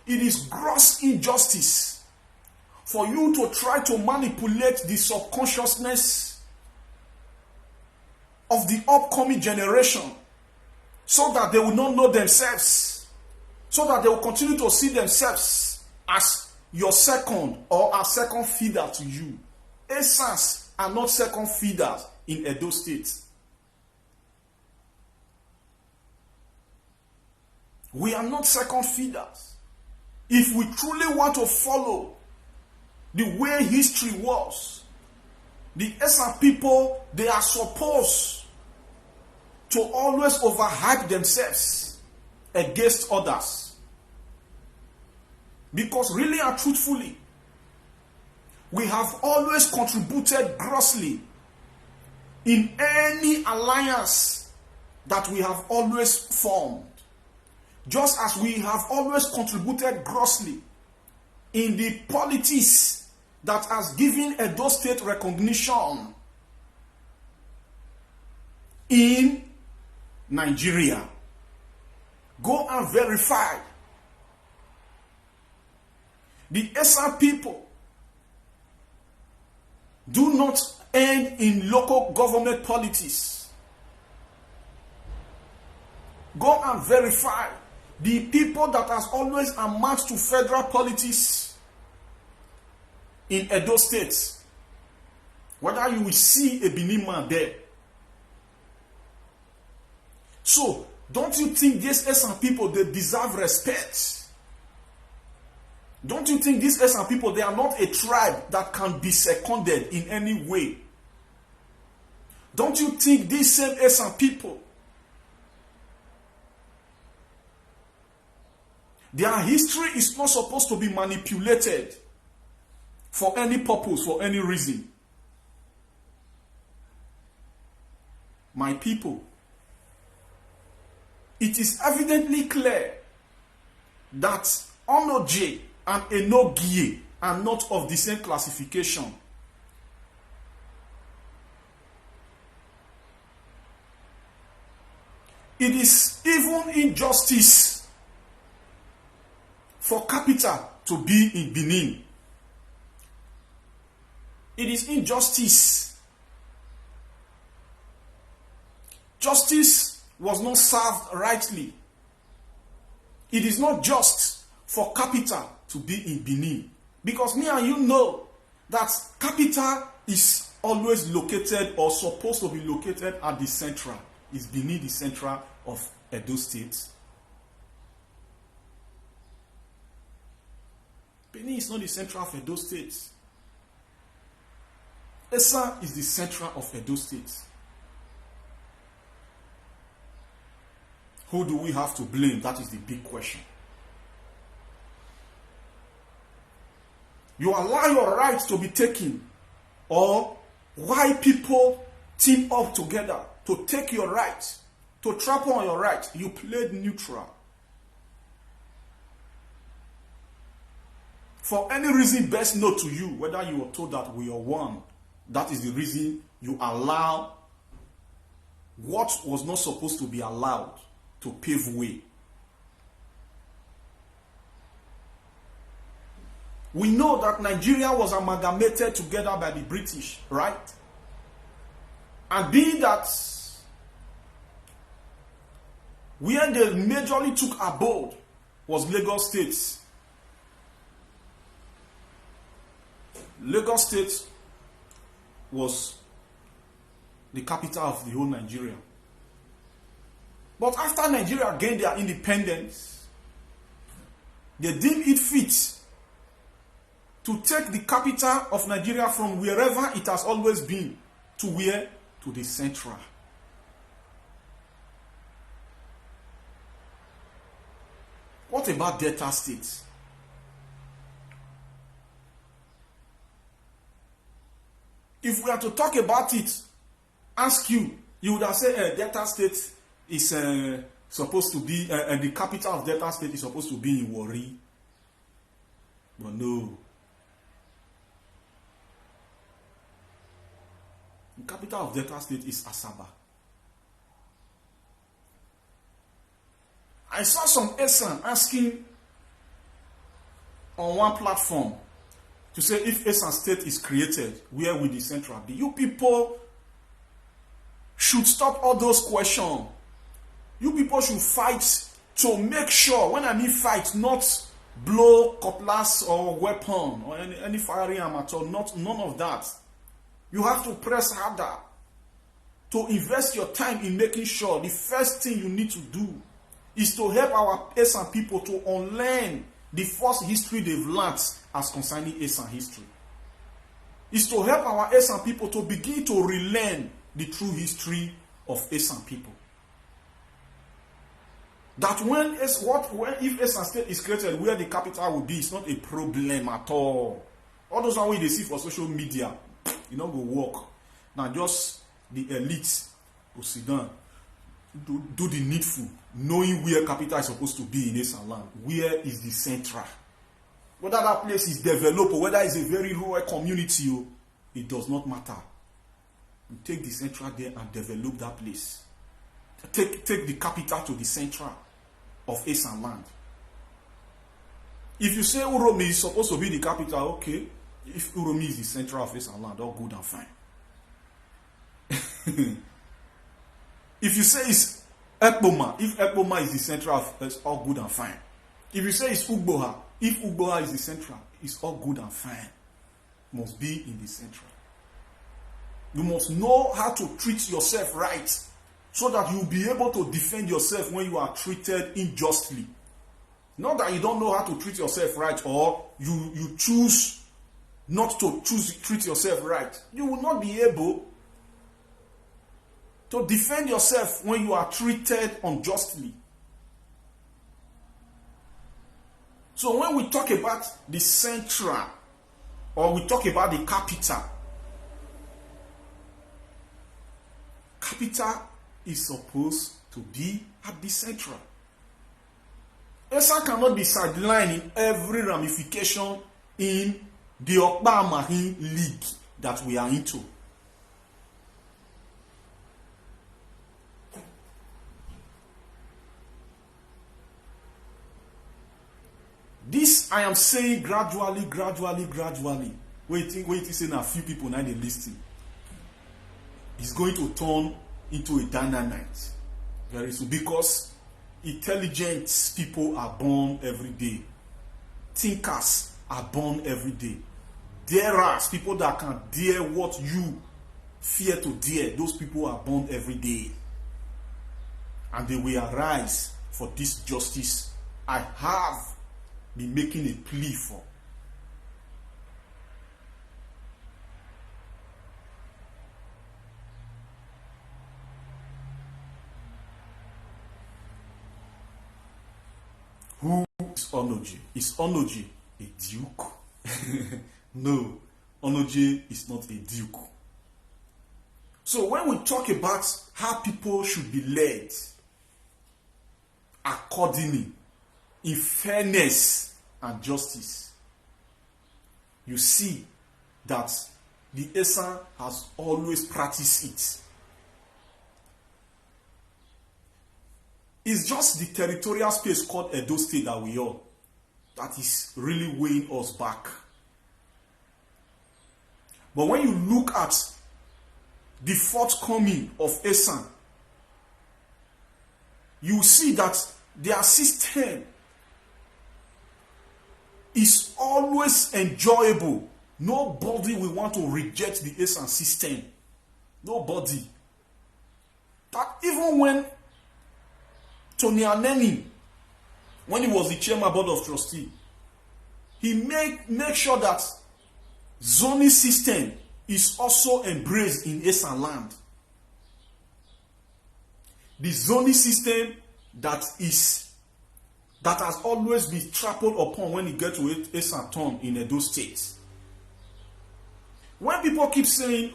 It is gross injustice for you to try to manipulate the subconsciousness of the upcoming generation so that they will not know themselves, so that they will continue to see themselves as your second or a second feeder to you. ESANs are not second feeders in Edo State. We are not second feeders. If we truly want to follow the way history was, the ESAN people, they are supposed to always overhype themselves against others. Because really and truthfully, we have always contributed grossly in any alliance that we have always formed. Just as we have always contributed grossly in the politics that has given Edo State recognition in Nigeria. Go and verify. The ESAN people do not end in local government politics. Go and verify. The people that has always amounted to federal politics in Edo State, whether you will see a Benin man there. So, don't you think these ESAN people, they deserve respect? Don't you think these ESAN people, they are not a tribe that can be seconded in any way? Don't you think these same ESAN people, their history is not supposed to be manipulated for any purpose, for any reason? My people, it is evidently clear that Onoje and Enogie are not of the same classification. It is even injustice for capital to be in Benin. It is injustice. Justice was not served rightly. It is not just for capital to be in Benin. Because me and you know that capital is always located or supposed to be located at the central. Is Benin the central of Edo State? Benin is not the central of Edo State. ESAN is the central of Edo State. Who do we have to blame? That is the big question. You allow your rights to be taken, or why people team up together to take your rights, to trample on your rights? You played neutral. For any reason best known to you, whether you were told that we are one, that is the reason you allow what was not supposed to be allowed to pave way. We know that Nigeria was amalgamated together by the British, right? And being that where they majorly took abode was Lagos State. Lagos State was the capital of the whole Nigeria. But after Nigeria gained their independence, they deemed it fit to take the capital of Nigeria from wherever it has always been to where? To the central. What about Delta State? If we are to talk about it, ask you, you would have said Delta State is supposed to be, the capital of Delta State is supposed to be in Warri. But no. The capital of Delta State is Asaba. I saw some ESAN asking on one platform to say if ESAN State is created, where will the central be? You people should stop all those questions. You people should fight to make sure, when I mean fight, not blow cutlass or weapon or any firing arm at all, none of that. You have to press harder to invest your time in making sure the first thing you need to do is to help our ESAN people to unlearn the false history they've learned as concerning ESAN history. Is to help our ESAN people to begin to relearn the true history of ESAN people. That if ESAN State is created, where the capital will be, it's not a problem at all. All those ones they see for social media, you know, go work. Now just the elites will sit down, do the needful, knowing where capital is supposed to be in ESAN land. Where is the central? Whether that place is developed or whether it's a very rural community, it does not matter. You take the central there and develop that place. Take the capital to the central of ESAN land. If you say Uromi is supposed to be the capital, okay. If Uromi is the central of ESAN land, all good and fine. If you say it's Ekpoma, if Ekpoma is the central of, it's all good and fine. If you say it's Ugboha, if Ugboha is the central, it's all good and fine. Must be in the central. You must know how to treat yourself right, so that you'll be able to defend yourself when you are treated unjustly. Not that you don't know how to treat yourself right, or you choose not to treat yourself right. You will not be able to defend yourself when you are treated unjustly. So when we talk about the central, or we talk about the capital, capital is supposed to be at the central. ESAN cannot be sidelined in every ramification in the Okpa Marine League that we are into. This I am saying gradually. Wait, saying a few people now they listen. It's going to turn into a dynamite very soon, because intelligent people are born every day. Thinkers are born every day. There are people that can dare what you fear to dare. Those people are born every day. And they will arise for this justice I have been making a plea for. Who is Onoji? Is Onoji a duke? No, Onoji is not a duke. So when we talk about how people should be led accordingly, in fairness and justice, you see that the ESAN has always practiced it. It's just the territorial space called Edo State that we are that is really weighing us back. But when you look at the forthcoming of ESAN, you see that their system is always enjoyable. Nobody will want to reject the ESAN system. Nobody. That even when Tony Aneni, when he was the chairman board of trustee, he make sure that zoning system is also embraced in ESAN land. The zoning system that has always been trampled upon when you get to ESAN turn in Edo State. When people keep saying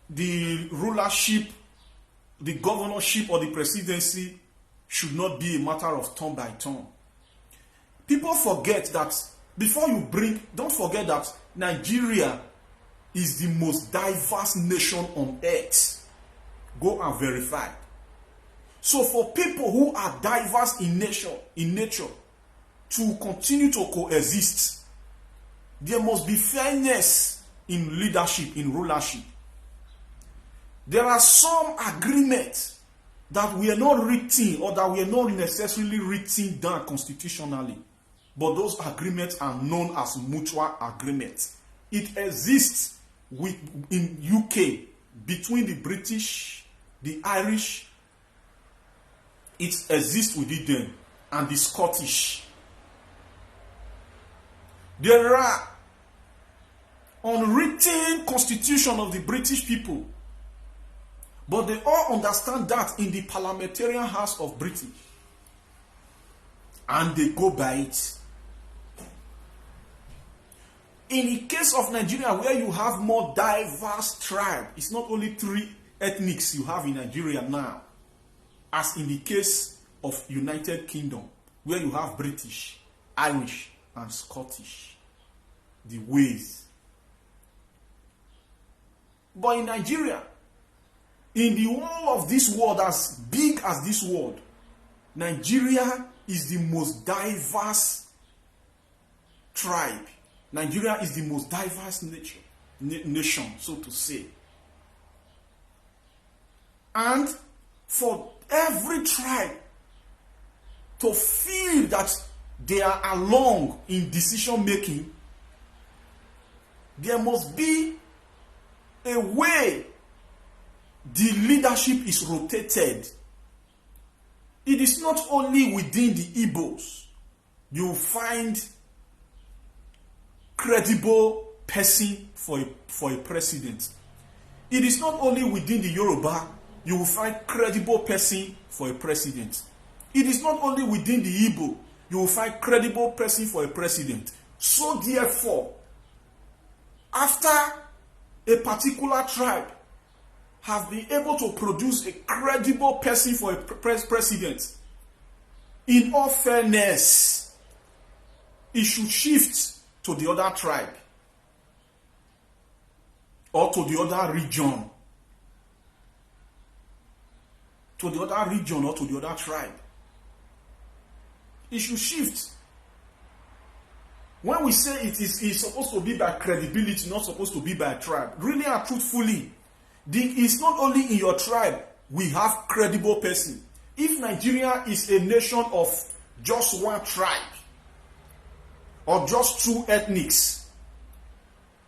the rulership, the governorship, or the presidency should not be a matter of turn by turn, people forget that don't forget that Nigeria is the most diverse nation on earth. Go and verify. So for people who are diverse in nature to continue to coexist, there must be fairness in leadership, in rulership. There are some agreements that we are not written, or that we are not necessarily written down constitutionally, but those agreements are known as mutual agreements. It exists in UK between the British, the Irish. It exists within them, and the Scottish. There are unwritten constitution of the British people, but they all understand that in the parliamentarian house of Britain, and they go by it. In the case of Nigeria, where you have more diverse tribe, it's not only 3 ethnics you have in Nigeria now, as in the case of United Kingdom, where you have British, Irish, and Scottish, the ways. But in Nigeria, in the whole of this world, as big as this world, Nigeria is the most diverse tribe. Nigeria is the most diverse nation, so to say. And for every tribe to feel that they are along in decision making, there must be a way the leadership is rotated. It is not only within the Igbos you find credible person for a president. It is not only within the Yoruba you will find credible person for a president. It is not only within the Igbo, you will find credible person for a president. So therefore, after a particular tribe have been able to produce a credible person for a president, in all fairness, it should shift to the other tribe or to the other region. To the other region or to the other tribe. It should shift. When we say it's supposed to be by credibility, not supposed to be by tribe, really and truthfully, it's not only in your tribe we have credible person. If Nigeria is a nation of just one tribe or just two ethnics,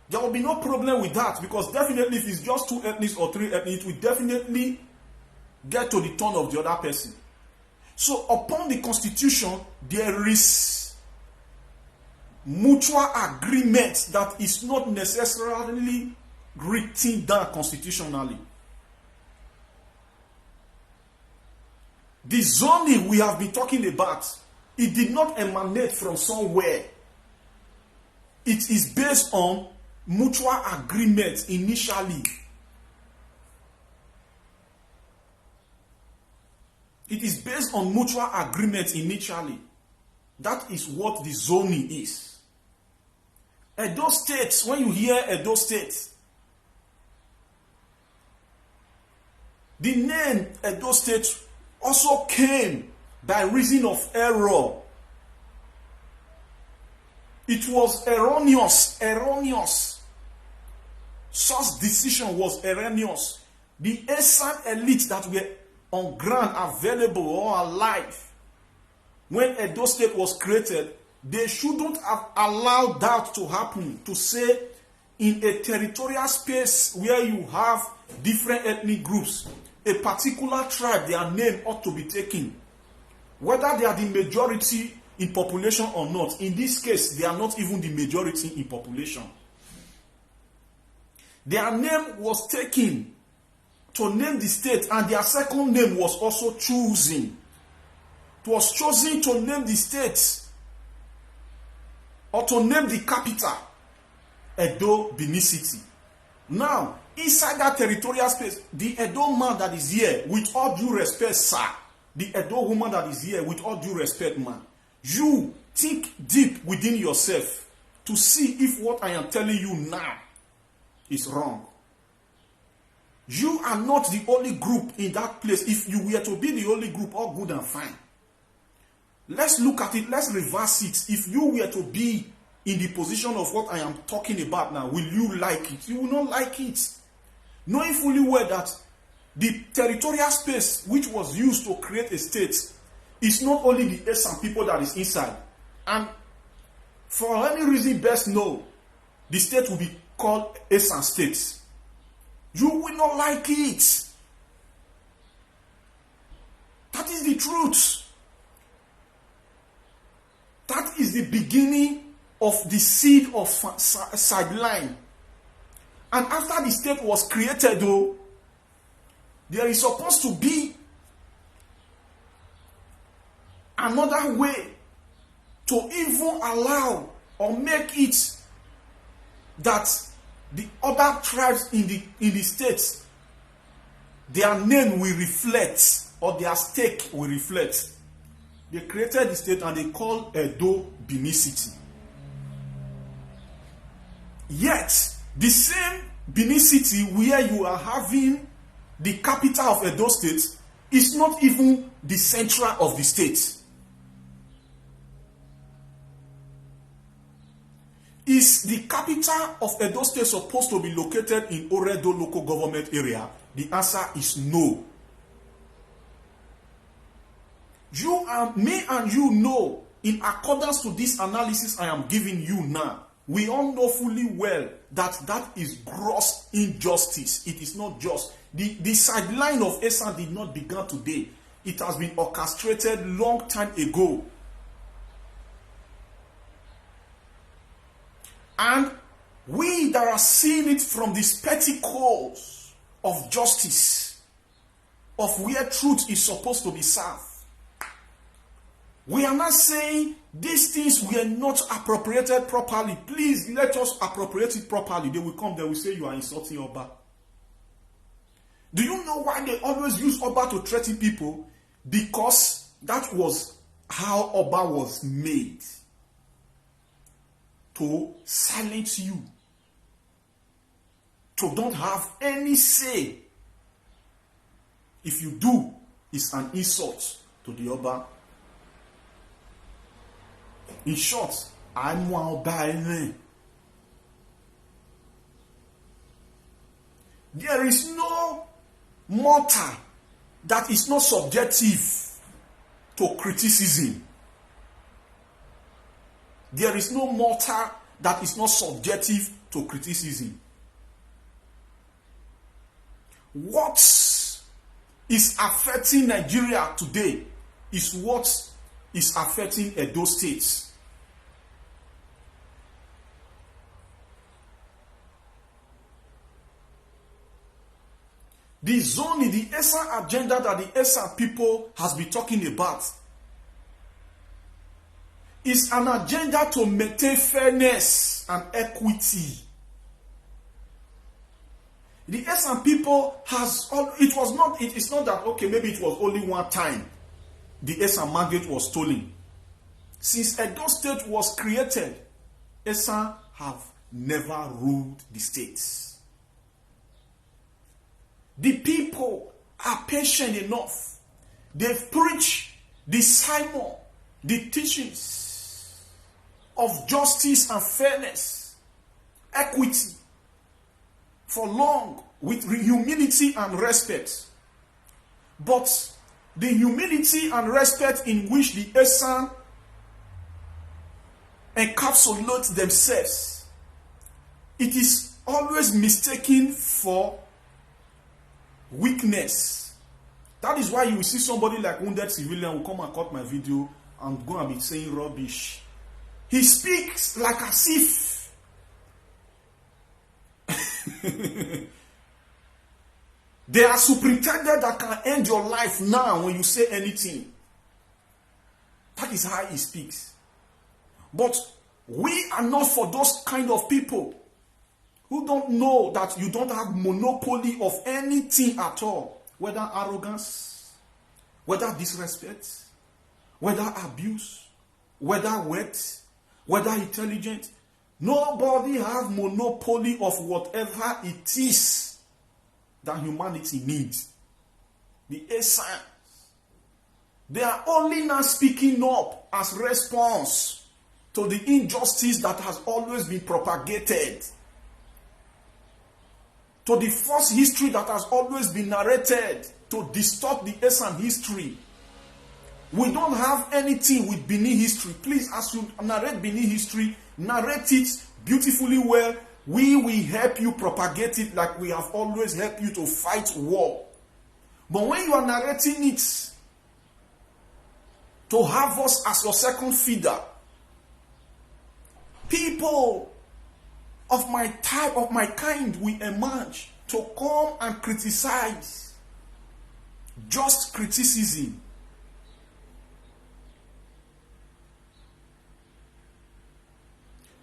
there will be no problem with that, because definitely if it's just two ethnics or three ethnics, it will definitely get to the turn of the other person. So upon the constitution, there is mutual agreement that is not necessarily written down constitutionally. The zoning we have been talking about, it did not emanate from somewhere. It is based on mutual agreement initially. It is based on mutual agreement initially. That is what the zoning is. Edo State, when you hear Edo State, the name Edo State also came by reason of error. It was erroneous. Such decision was erroneous. The ESAN elite that were on ground, available or alive, when Edo State was created, they shouldn't have allowed that to happen. To say, in a territorial space where you have different ethnic groups, a particular tribe, their name ought to be taken. Whether they are the majority in population or not, in this case, they are not even the majority in population. Their name was taken to name the state, and their second name was also chosen. It was chosen to name the state or to name the capital, Edo Benin City. Now, inside that territorial space, the Edo man that is here, with all due respect, sir, the Edo woman that is here, with all due respect, man, you think deep within yourself to see if what I am telling you now is wrong. You are not the only group in that place. If you were to be the only group, all good and fine. Let's look at it. Let's reverse it. If you were to be in the position of what I am talking about now, will you like it? You will not like it. Knowing fully well that the territorial space which was used to create a state is not only the ESAN people that is inside. And for any reason best known, the state will be called ESAN State. You will not like it. That is the truth. That is the beginning of the seed of sideline. And after the state was created, though, there is supposed to be another way to even allow or make it that the other tribes in the states, their name will reflect, or their stake will reflect. They created the state and they called Edo Benin City. Yet, the same Benin City where you are having the capital of Edo State is not even the central of the state. Is the capital of Edo State supposed to be located in Oredo local government area? The answer is no. Me and you know, in accordance to this analysis I am giving you now, we all know fully well that that is gross injustice. It is not just. The sideline of ESAN did not begin today. It has been orchestrated long time ago. And we that are seeing it from the spectacles of justice, of where truth is supposed to be served. We are not saying these things were not appropriated properly. Please let us appropriate it properly. They will come, they will say you are insulting Oba. Do you know why they always use Oba to threaten people? Because that was how Oba was made. To silence you. To don't have any say. If you do, it's an insult to the Oba. In short, I'm Oba. There is no mortar that is not subjective to criticism. There is no mortar that is not subjective to criticism. What is affecting Nigeria today is what is affecting Edo State. The zone, the ESAN agenda that the ESAN people has been talking about is an agenda to maintain fairness and equity. The ESAN people has, it's not that, okay, maybe it was only one time the ESAN mandate was stolen. Since Edo State was created, ESAN have never ruled the states. The people are patient enough. They've preached the sermon, the teachings of justice and fairness, equity, for long, with humility and respect. But the humility and respect in which the ESAN encapsulate themselves, it is always mistaken for weakness. That is why you will see somebody like Wounded Civilian will come and cut my video and go and be saying rubbish. He speaks like as if they are superintendent that can end your life now when you say anything. That is how he speaks. But we are not for those kind of people who don't know that you don't have monopoly of anything at all. Whether arrogance, whether disrespect, whether abuse, whether wealth, whether intelligent. Nobody has monopoly of whatever it is that humanity needs. The ESAN, they are only now speaking up as response to the injustice that has always been propagated, to the false history that has always been narrated to distort the ESAN history. We don't have anything with Benin history. Please, as you narrate Benin history, narrate it beautifully well. We will help you propagate it like we have always helped you to fight war. But when you are narrating it to have us as your second feeder, people of my type, of my kind, will emerge to come and criticize. Just criticism.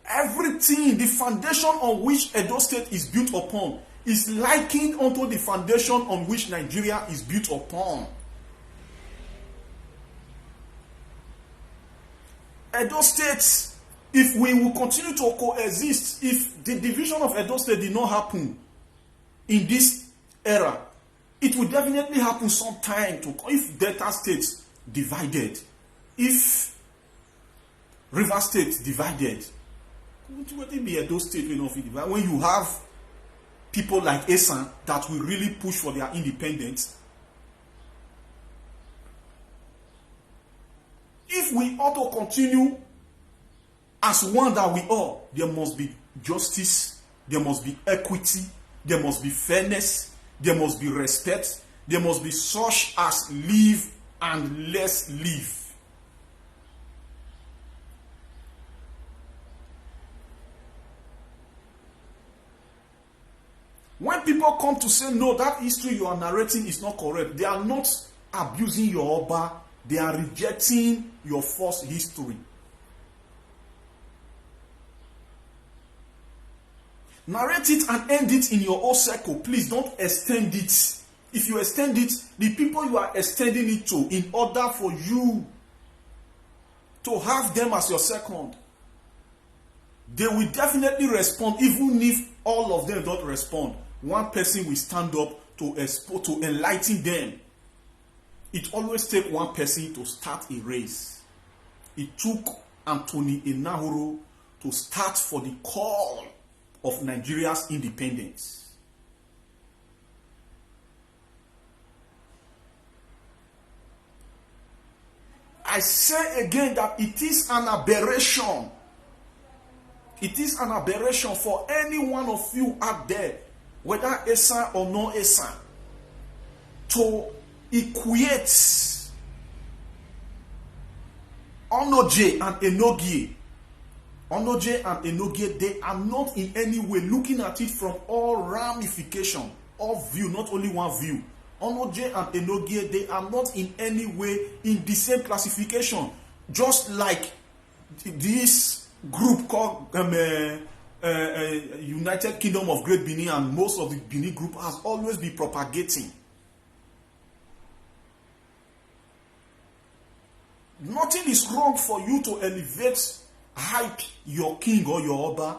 Everything, the foundation on which Edo State is built upon, is likened unto the foundation on which Nigeria is built upon. Edo State, if we will continue to coexist, if the division of Edo State did not happen in this era, it will definitely happen sometime. If Delta State divided, if River State divided, what will be Edo State when you have people like ESAN that will really push for their independence? If we ought to continue as one that we are, there must be justice, there must be equity, there must be fairness, there must be respect, there must be such as live and less live. When people people come to say, no, that history you are narrating is not correct, they are not abusing your Oba, they are rejecting your false history. Narrate it and end it in your own circle. Please don't extend it. If you extend it, the people you are extending it to, in order for you to have them as your second, they will definitely respond. Even if all of them don't respond, one person will stand up to enlighten them. It always takes one person to start a race. It took Anthony Enahoro to start for the call of Nigeria's independence. I say again that it is an aberration. It is an aberration for any one of you out there, whether ESAN or no ESAN, to equate Onoje and Enogie. Onoje and Enogie, they are not in any way looking at it from all ramifications, all view, not only one view. Onoje and Enogie, they are not in any way in the same classification. Just like this group called United Kingdom of Great Benin, and most of the Benin group has always been propagating. Nothing is wrong for you to elevate, hype your king or your Oba,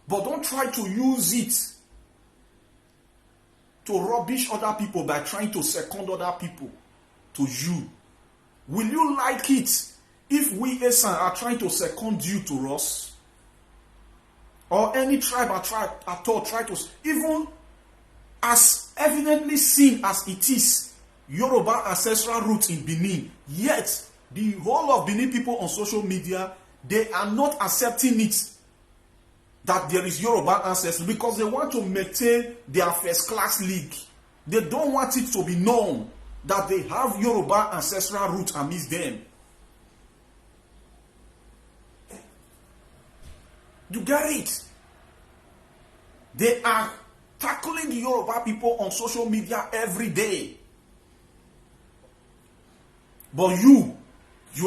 but don't try to use it to rubbish other people by trying to second other people to you. Will you like it if we ESAN are trying to second you to us? Or any tribe at all try to, even as evidently seen as it is Yoruba ancestral roots in Benin, yet the whole of Benin people on social media, they are not accepting it that there is Yoruba ancestry, because they want to maintain their first class league. They don't want it to be known that they have Yoruba ancestral roots amidst them. You get it? They are tackling the Yoruba people on social media every day. But you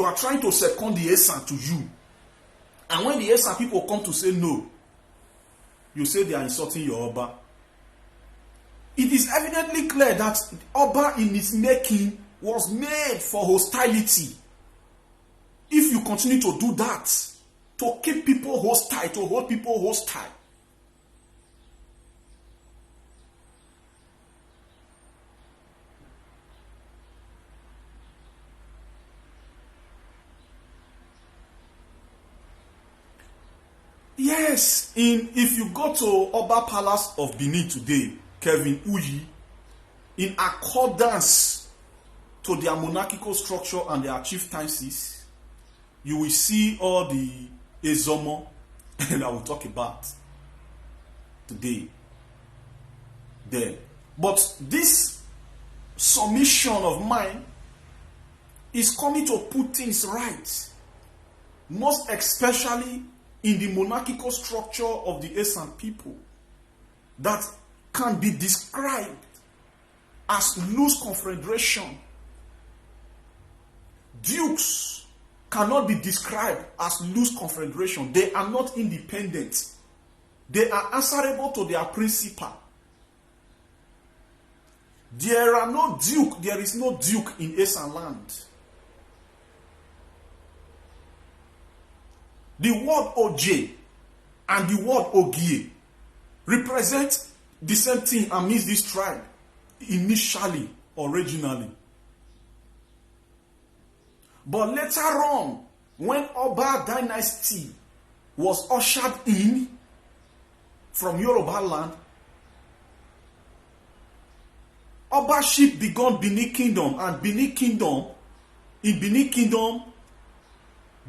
are trying to second the ESAN to you. And when the ESAN people come to say no, you say they are insulting your Oba. It is evidently clear that Oba in its making was made for hostility. If you continue to do that, to keep people hostile, to hold people hostile, yes, if you go to Oba Palace of Benin today, Kevin Uyi, in accordance to their monarchical structure and their chieftaincies, you will see all the Ezomo that I will talk about today there. But this submission of mine is coming to put things right, most especially in the monarchical structure of the ESAN people, that can be described as loose confederation. Dukes cannot be described as loose confederation. They are not independent. They are answerable to their principal. There is no duke in ESAN land. The word Oje and the word Ogie represent the same thing amidst this tribe initially, originally. But later on, when Oba dynasty was ushered in from Yoruba land, Obaship began Benin Kingdom, and in Benin Kingdom,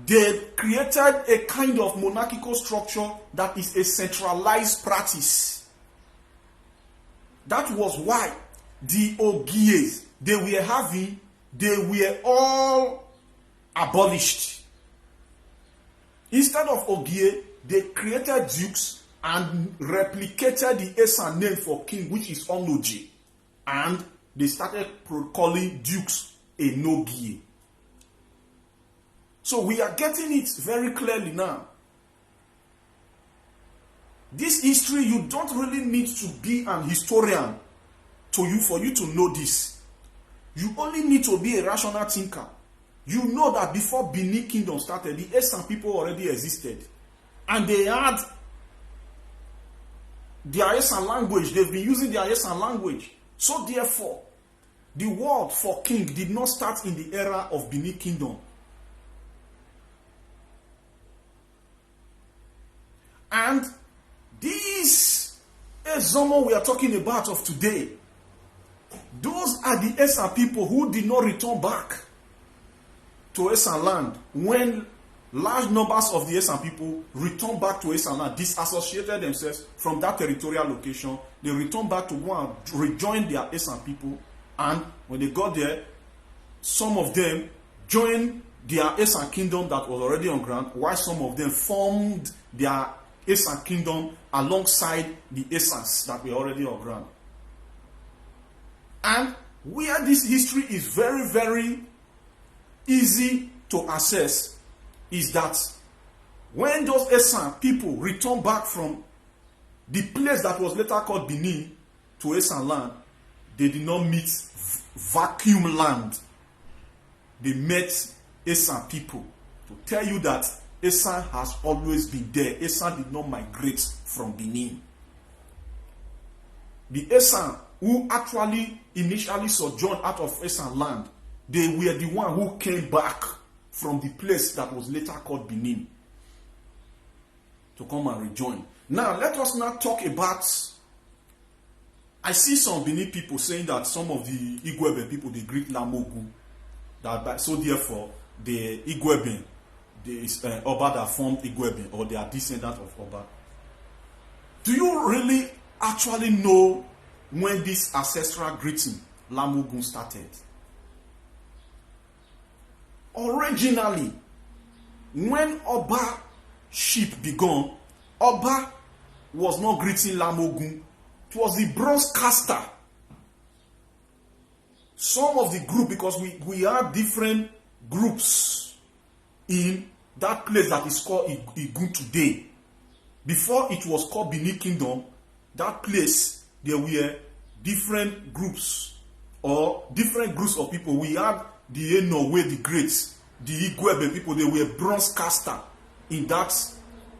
they created a kind of monarchical structure that is a centralized practice. That was why the Ogies they were all abolished. Instead of Ogie, they created dukes and replicated the ESAN name for king, which is Onoji. And they started calling dukes Enogie. So we are getting it very clearly now. This history, you don't really need to be an historian for you to know this. You only need to be a rational thinker. You know that before Benin Kingdom started, the ESAN people already existed. And they had their ESAN language. They've been using their ESAN language. So therefore, the word for king did not start in the era of Benin Kingdom. And this Ezomo we are talking about of today, those are the ESAN people who did not return back to ESAN land when large numbers of the ESAN people returned back to ESAN land, disassociated themselves from that territorial location. They returned back to go and rejoin their ESAN people. And when they got there, some of them joined their ESAN kingdom that was already on ground, while some of them formed their ESAN kingdom alongside the ESANs that were already on ground. And where this history is very, very easy to access is that when those ESAN people returned back from the place that was later called Benin to ESAN land, they did not meet vacuum land. They met ESAN people to tell you that ESAN has always been there. ESAN did not migrate from Benin. The ESAN who actually initially sojourned out of ESAN land, they were the one who came back from the place that was later called Benin to come and rejoin. Now, let us now talk about, I see some Benin people saying that some of the Igwebe people, they greet Lamogu. So therefore, the Igwebe, the Oba that formed Igwebe, or they are descendants of Oba. Do you really actually know when this ancestral greeting, Lamogu, started? Originally, when Oba ship began, Oba was not greeting Lamogun. It was the bronze caster. Some of the group, because we have different groups in that place that is called Igun today. Before it was called Benin Kingdom, that place, there were different groups or different groups of people. We had the Enowe, the Greats, the Igwebe people, they were bronze caster in that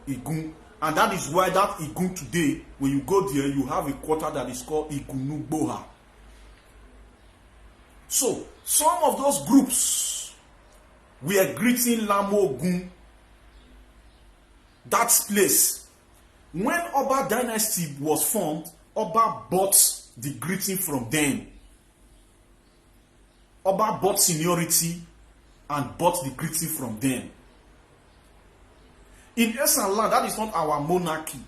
Igun. And that is why that Igun today, when you go there, you have a quarter that is called Igunugboha. So, some of those groups were greeting Lamogun, that place. When Oba dynasty was formed, Oba bought the greeting from them. Oba bought seniority and bought the greeting from them. In ESAN land, that is not our monarchy.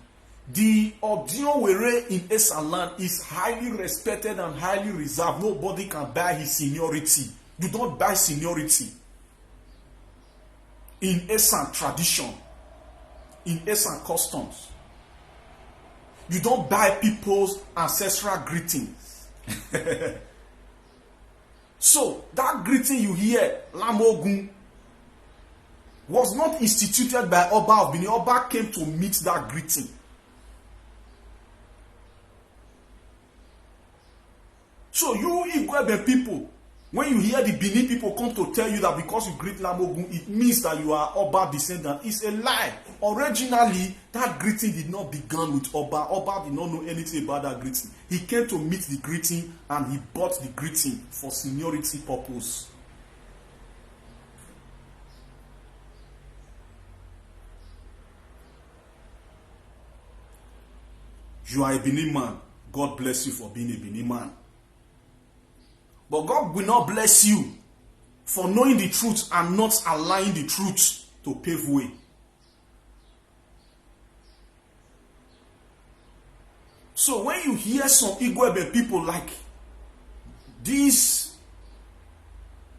The Odionwere in ESAN land is highly respected and highly reserved. Nobody can buy his seniority. You don't buy seniority. In ESAN tradition, in ESAN customs, you don't buy people's ancestral greetings. So, that greeting you hear, Lamogun, was not instituted by Oba of Benin. Oba came to meet that greeting. So you Igwebe people, when you hear the Benin people come to tell you that because you greet Lamogun, it means that you are Oba descendant, it's a lie. Originally, that greeting did not begin with Oba. Oba did not know anything about that greeting. He came to meet the greeting and he bought the greeting for seniority purpose. You are a Benin man. God bless you for being a Benin man. But God will not bless you for knowing the truth and not allowing the truth to pave way. So when you hear some Igwebe people like these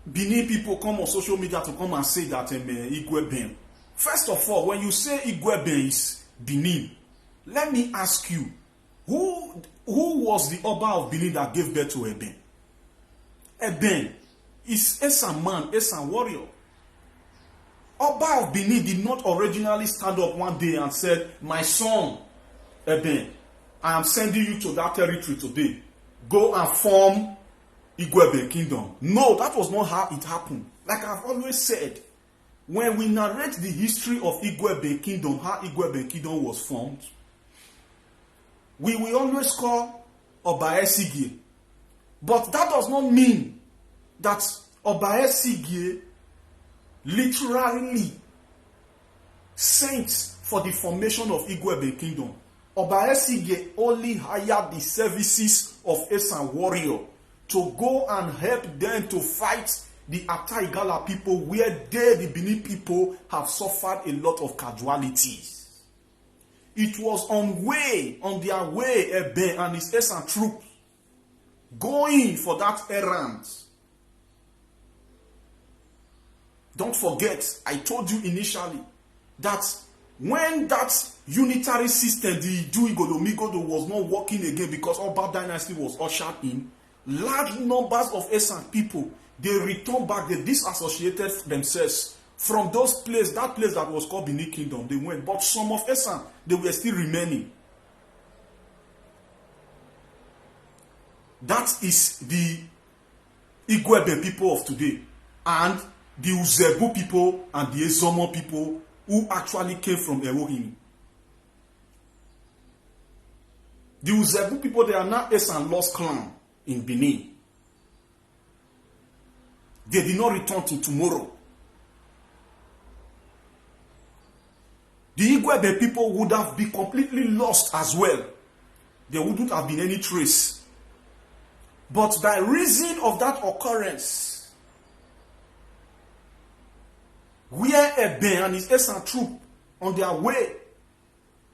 Benin people come on social media to come and say that Igwebe, first of all, when you say Igwebe is Benin, Let me ask you, who was the Oba of Benin that gave birth to Eben? Eben is ESAN man, ESAN warrior. Oba of Benin did not originally stand up one day and said, my son, Eben, I am sending you to that territory today. Go and form Igwebe kingdom. No, that was not how it happened. Like I've always said, when we narrate the history of Igwebe kingdom, how Igwebe kingdom was formed, we will always call Oba Esigye. But that does not mean that Oba Esigye literally sent for the formation of Igwebe kingdom. Oba Esigye only hired the services of ESAN warrior to go and help them to fight the Ataigala people, where they, the Benin people, have suffered a lot of casualties. It was on their way, Eben and his ESAN troops going for that errand. Don't forget, I told you initially that when that unitary system, the Idu-Igodo-Migodo, was not working again because Oba dynasty was ushered in, large numbers of ESAN people, they returned back, they disassociated themselves from those places, that place that was called Benin Kingdom. They went, but some of ESAN, they were still remaining. That is the Igwebe people of today, and the Uzebu people and the Ezomo people who actually came from Ewohimi. The Uzebu people, they are now ESAN lost clan in Benin. They did not return till tomorrow. The Igwebe people would have been completely lost as well. There wouldn't have been any trace. But by reason of that occurrence, where Eben and his ESAN troop on their way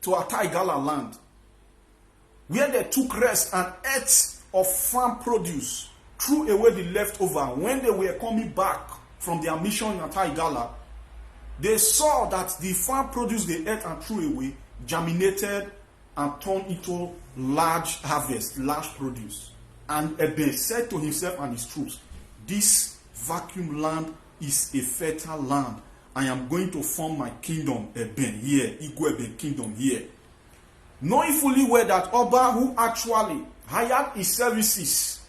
to Ataigala land, where they took rest and ate of farm produce, threw away the leftover. When they were coming back from their mission in Ataigala, they saw that the farm produce they ate and threw away germinated and turned into large harvest, large produce. And Eben said to himself and his troops, this vacuum land is a fertile land. I am going to form my kingdom, Eben, here, Igwebe kingdom here. Knowing fully well that Oba, who actually hired his services,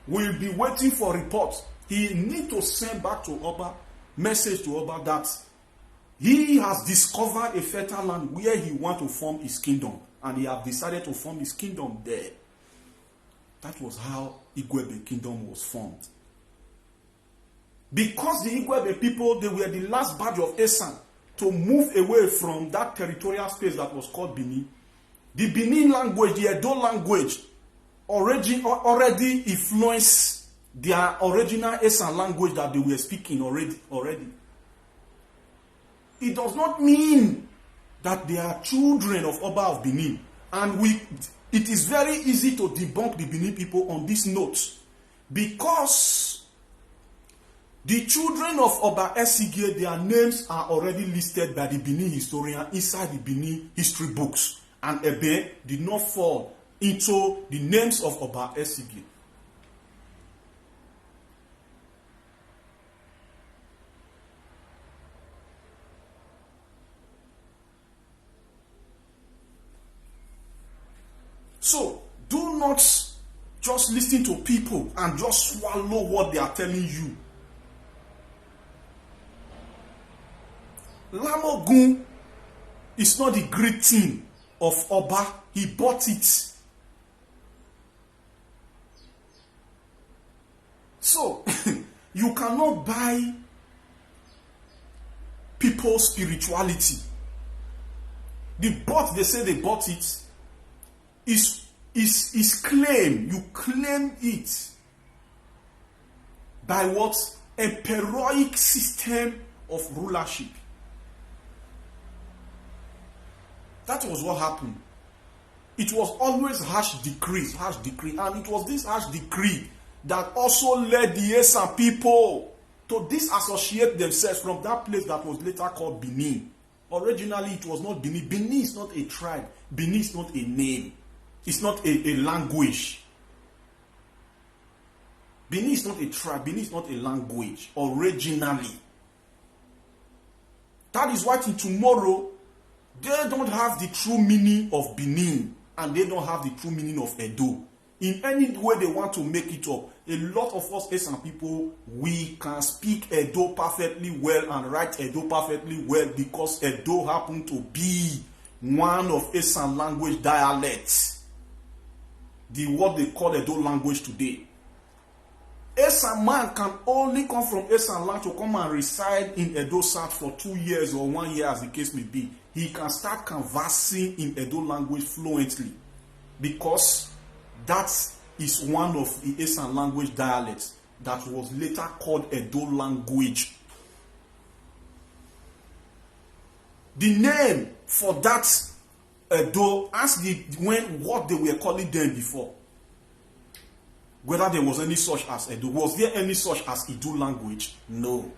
will be waiting for reports. He need to send back to Oba, message to Oba that he has discovered a fertile land where he wants to form his kingdom, and he have decided to form his kingdom there. That was how Igwebe kingdom was formed. Because the Igwebe people, they were the last batch of ESAN to move away from that territorial space that was called Benin. The Benin language, the Edo language, already influenced their original ESAN language that they were speaking already. It does not mean that they are children of Oba of Benin. And it is very easy to debunk the Benin people on this note, because the children of Oba Esigye, their names are already listed by the Benin historian inside the Benin history books. And Eben did not fall into the names of Oba Esigye. So, do not just listen to people and just swallow what they are telling you. Lamogun is not the great thing of Oba. He bought it. So, you cannot buy people's spirituality. They say they bought it, is claim. You claim it by what? Emperoric system of rulership. That was what happened. It was always harsh decree, and it was this harsh decree that also led the ESAN people to disassociate themselves from that place that was later called Benin Originally, it was not Benin. Benin is not a tribe. Benin is not a name. It's not a language. Benin is not a tribe. Benin is not a language. Originally. That is why till tomorrow, they don't have the true meaning of Benin. And they don't have the true meaning of Edo. In any way they want to make it up, a lot of us ESAN people, we can speak Edo perfectly well and write Edo perfectly well because Edo happened to be one of ESAN language dialects. What they call Edo language today. ESAN man can only come from ESAN land to come and reside in Edo South for 2 years or 1 year as the case may be. He can start conversing in Edo language fluently because that is one of the ESAN language dialects that was later called Edo language. The name for that Edo, ask what they were calling them before. Whether there was any such as Edo. Was there any such as Edo language? No.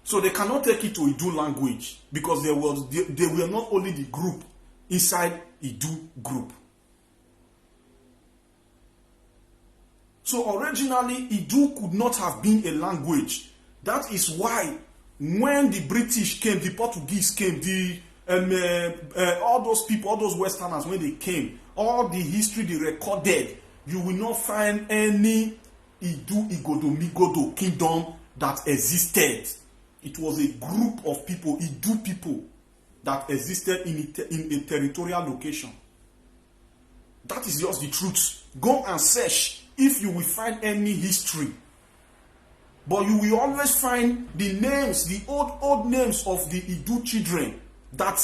So they cannot take it to Edo language because they were not only the group inside Edo group. So originally, Edo could not have been a language. That is why when the British came, the Portuguese came, all those people, all those Westerners, when they came, all the history they recorded, you will not find any Edo, Igodo, Migodo kingdom that existed. It was a group of people, Edo people, that existed in a territorial location. That is just the truth. Go and search if you will find any history. But you will always find the names, the old names of the Edo children that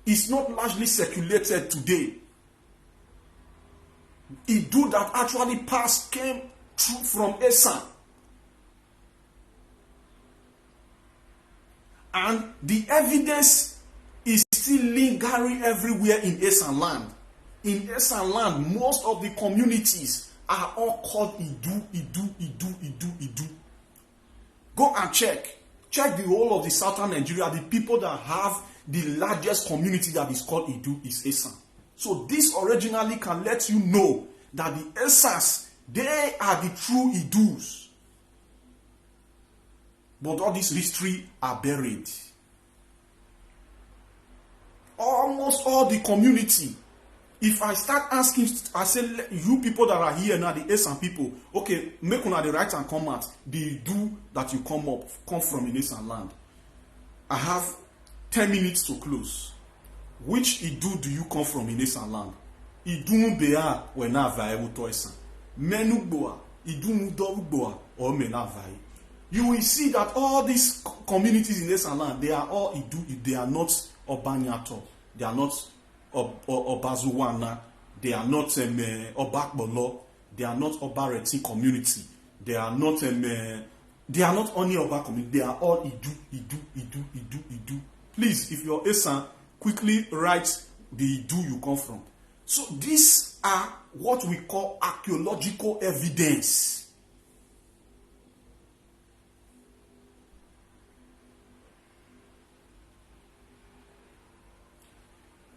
is not largely circulated today. Edo that actually came through from ESAN. And the evidence is still lingering everywhere in ESAN land. In ESAN land, most of the communities are all called Edo. Go and check. Check the whole of the southern Nigeria. The people that have the largest community that is called Edo is ESAN. So this originally can let you know that the ESANs, they are the true Edos. But all this history are buried. Almost all the community. If I start asking, I say, you people that are here now, the ESAN people, okay, make una the right and come out. The Edo that you come from in ESAN land. I have 10 minutes to close. Which Edo do you come from in ESAN land? Edo bea wena vai uto ESAN. Menugboa, Edo mudogboa or menavai. You will see that all these communities in ESAN land, they are all Edo. They are not Obanyato. They are not Obazuwana. They are not Obakbolo. They are not Obareti community. They are not only Oba community. They are all Edo. Please, if you're ESAN, quickly write the Edo you come from. So these are what we call archaeological evidence.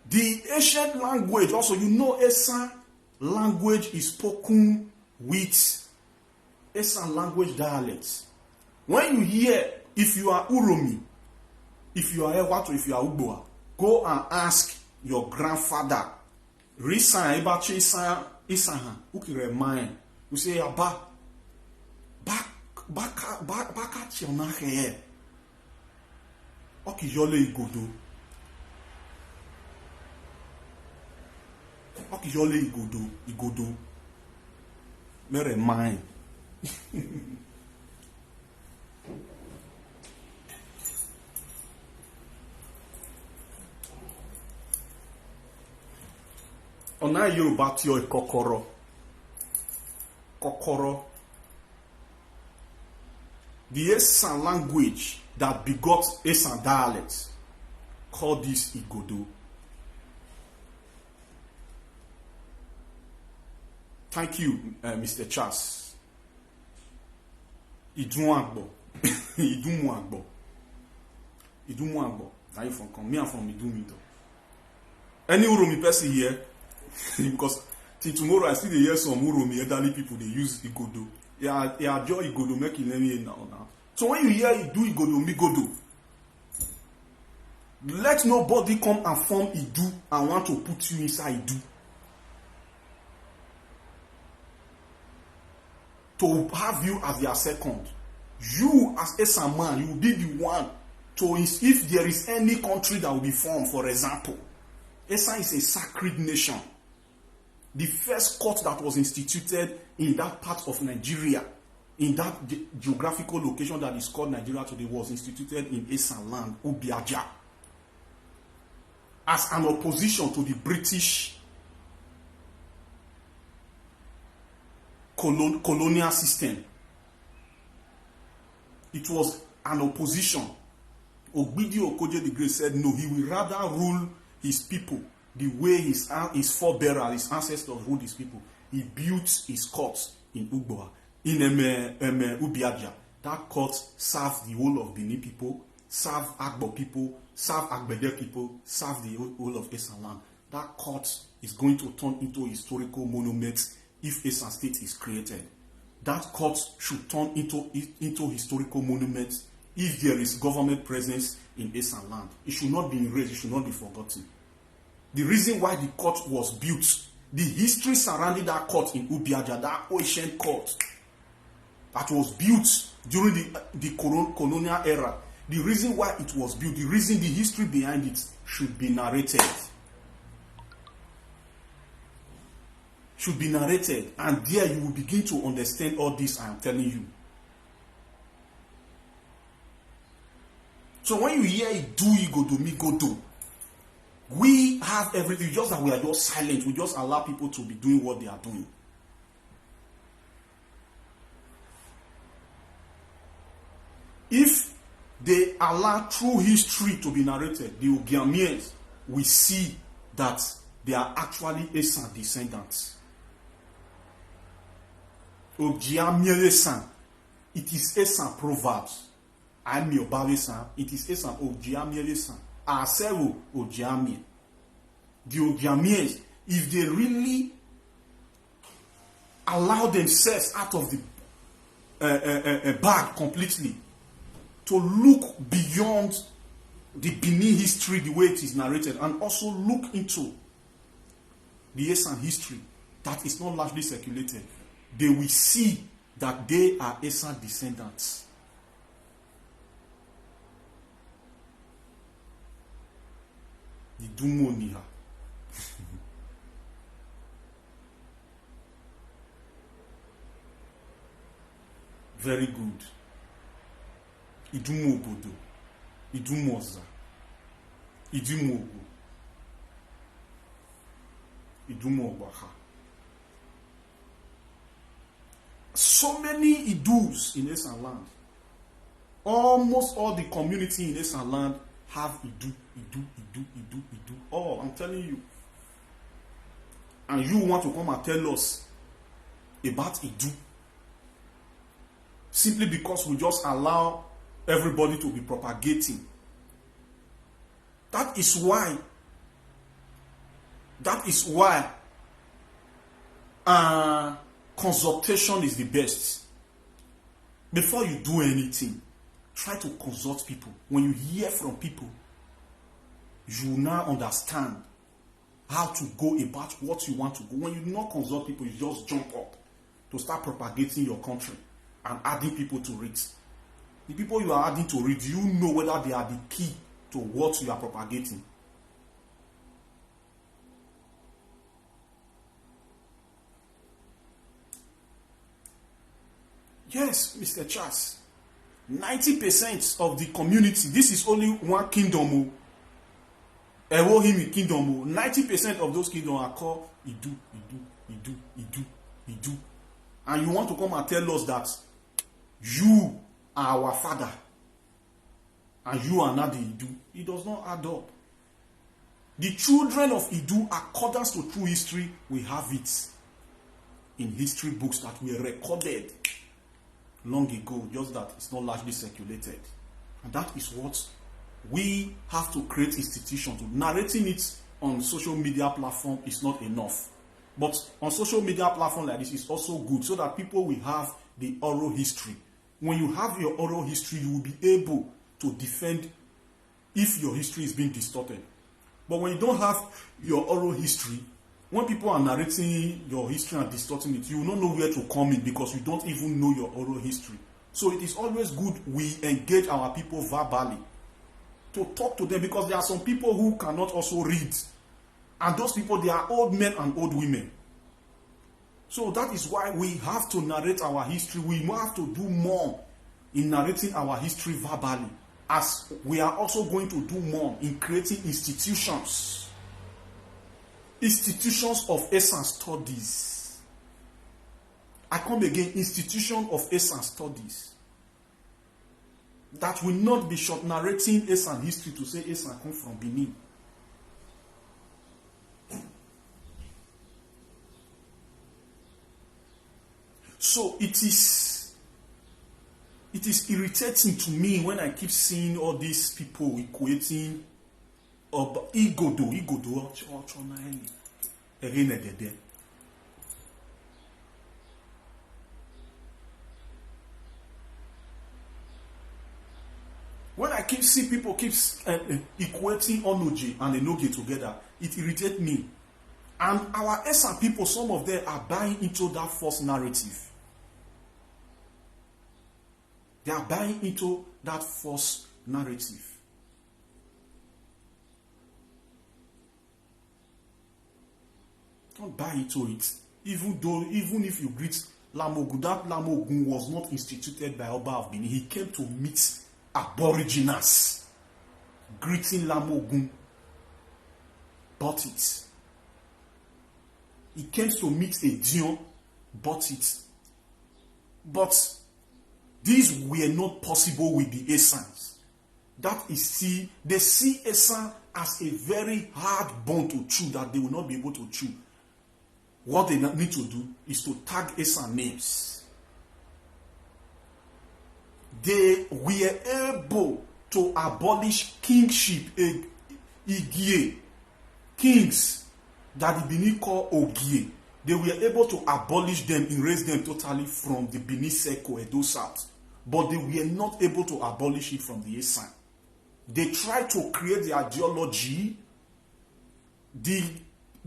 The ancient language, also, you know, ESAN language is spoken with ESAN language dialects. When you hear, if you are Uromi, if you are Ewato, if you are Ugboa, go and ask your grandfather, Risan Ebache Isahan, Ukire Mine. You say, Abba, Baka Chionahe, Okijole Igodo. Okijole Igodo. Mere Mine. Ona Yoruba ti o kokoro. Kokoro. The ESAN language that begot ESAN dialects called this Igodo. Thank you, Mr. Charles. Idunwagbo. Idunwagbo. Idumuagbo. Are you from come? Me, I'm from Idumido. Any Uromi person here? Because till tomorrow I still hear some Uromi elderly people they use Igodo. Yeah, joy Igodo making them now. So when you hear Idu Igodo, Migodo, let nobody come and form Idu and want to put you inside Idu. To have you as their second. You as ESAN man, you will be the one to, if there is any country that will be formed, for example, ESAN is a sacred nation. The first court that was instituted in that part of Nigeria, in that geographical location that is called Nigeria today, was instituted in ESAN land, Ubiaja, as an opposition to the British colonial system. It was an opposition. Ogbidi Okoje the Great said no, he will rather rule his people the way his forebearers, his ancestors ruled his people. He built his court in Ugboa, in Ubiaja. That court served the whole of Benin people, served Agbo people, served Agbede people, served the whole of ESAN land. That court is going to turn into a historical monument if ESAN state is created. That court should turn into historical monuments if there is government presence in ESAN land. It should not be erased, it should not be forgotten. The reason why the court was built, the history surrounding that court in Ubiaja, that ancient court that was built during the colonial era, the reason why it was built, the history behind it should be narrated. Should be narrated, and there you will begin to understand all this I am telling you. So when you hear Idu Igodo Migodo, we have everything, just that we are just silent. We just allow people to be doing what they are doing. If they allow true history to be narrated, the Ogiamians will see that they are actually ESAN descendants. Ogiamie-ESAN. It is ESAN proverbs. I'm your Babesan. It is ESAN Ogiamie-ESAN. Aseru Ogiamie. The Ogiamians, if they really allow themselves out of the bag completely to look beyond the Benin history, the way it is narrated, and also look into the ESAN history that is not largely circulated, they will see that they are ESAN descendants. The Dumoniha. Very good. Idumo Bodo. Idumoza. Idumogo. Idumobaha. So many Idus in ESAN land. Almost all the community in ESAN land have Idu. Oh, I'm telling you. And you want to come and tell us about Idu simply because we just allow everybody to be propagating. That is why consultation is the best. Before you do anything, try to consult people. When you hear from people, you now understand how to go about what you want to go. When you do not consult people, you just jump up to start propagating your country and adding people to it. The people you are adding to it, you know whether they are the key to what you are propagating. Yes, Mr. Charles. 90% of the community, this is only one kingdom. Elohim kingdom. 90% of those kingdoms are called Idu. And you want to come and tell us that you are our father and you are not the Idu. It does not add up. The children of Idu, accordance to true history, we have it in history books that were recorded long ago, just that it's not largely circulated. And that is what we have to create institutions. Narrating it on social media platform is not enough. But on social media platform like this is also good, so that people will have the oral history. When you have your oral history, you will be able to defend if your history is being distorted. But when you don't have your oral history, when people are narrating your history and distorting it, you will not know where to come in because you don't even know your oral history. So it is always good we engage our people verbally to talk to them, because there are some people who cannot also read. And those people, they are old men and old women. So that is why we have to narrate our history. We have to do more in narrating our history verbally, as we are also going to do more in creating institutions. Institutions of ESAN studies. I come again, institution of ESAN studies. That will not be short narrating ESAN history to say ESAN come from Benin. So it is irritating to me when I keep seeing all these people equating igodo. When I keep see people keep equating Onoji and Enoge together, it irritates me. And our ESAN people, some of them are buying into that false narrative. They are buying into that false narrative. Don't buy into it. Even if you greet Lamogun, that Lamogun was not instituted by Oba of Benin. He came to meet Aboriginals. Greeting Lamogun. Bought it. He came to meet a Dion. Bought it. But these were not possible with the ESANs. That is, they see ESAN as a very hard bone to chew that they will not be able to chew. What they need to do is to tag ESAN names. They were able to abolish kingship, Igie, kings that the Benin call Ogie. They were able to abolish them, erase them totally from the Benin Seko, Edo South. But they were not able to abolish it from the ESAN. They tried to create the ideology. The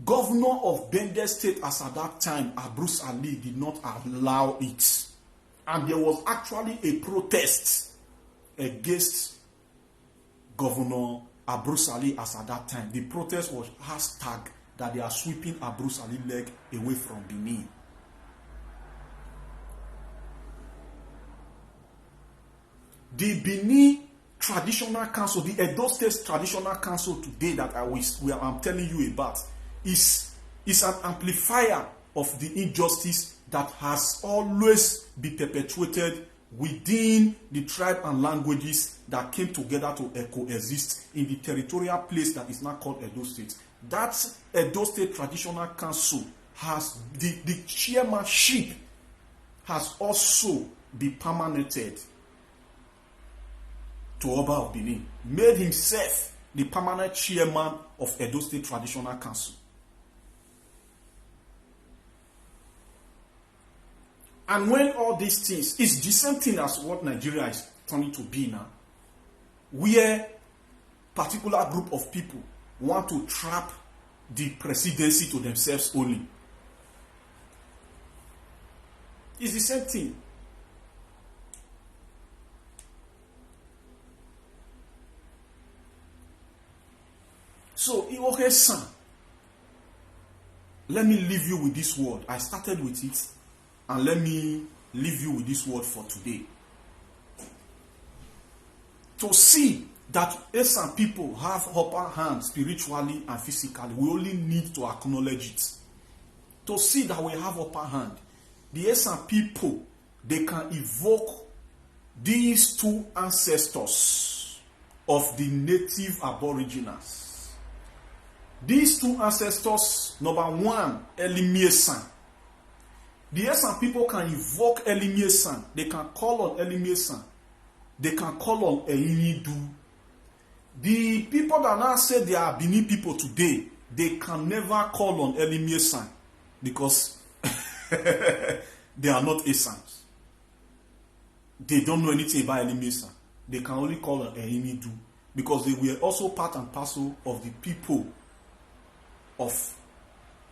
governor of Bender State as at that time, Bruce Ali, did not allow it. And there was actually a protest against Governor Bruce Ali as at that time. The protest was hashtag that they are sweeping Bruce Ali leg away from Benin. The Benin Traditional Council, the Edo State Traditional Council today that I'm telling you about, is an amplifier of the injustice that has always been perpetuated within the tribe and languages that came together to coexist in the territorial place that is now called Edo State. That Edo State Traditional Council has the chairmanship has also been permanented to Oba of Benin, made himself the permanent chairman of Edo State Traditional Council. And when all these things, it's the same thing as what Nigeria is turning to be now, where particular group of people want to trap the presidency to themselves only. It's the same thing. So, ESAN, let me leave you with this word. I started with it, and let me leave you with this word for today. To see that ESAN people have upper hand spiritually and physically, we only need to acknowledge it. To see that we have upper hand, the ESAN people, they can evoke these two ancestors of the native Aboriginals. These two ancestors, number one, ESAN. The ESAN people can evoke ESAN. They can call on ESAN. They can call on Einidu. The people that now say they are Benin people today, they can never call on ESAN because they are not ESANs. They don't know anything about ESAN. They can only call on Einidu because they were also part and parcel of the people of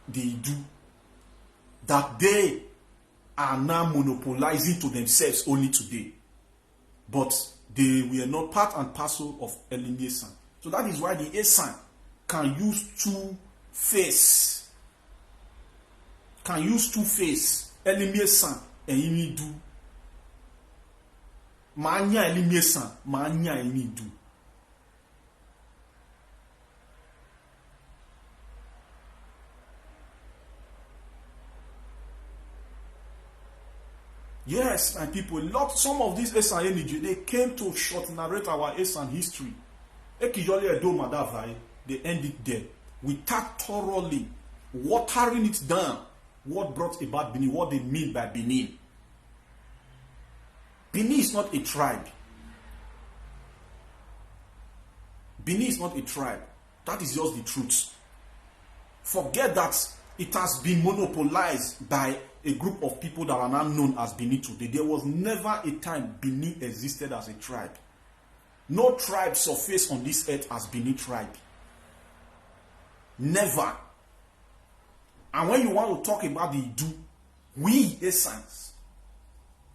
the Idu that they are now monopolizing to themselves only today. But they were not part and parcel of ESAN. So that is why the ESAN can use two-face. Can use two-face. ESAN and Einidu. Manya ESAN, manya Einidu. Yes, my people, some of these ESAN energy, they came to short narrate our ESAN history. They end it there. Without thoroughly watering it down, what brought about Benin, what they mean by Benin. Benin is not a tribe. Benin is not a tribe. That is just the truth. Forget that it has been monopolized by a group of people that are now known as Benin today. There was never a time Benin existed as a tribe. No tribe surfaced on this earth as Benin tribe. Never. And when you want to talk about the Idu, we ESANs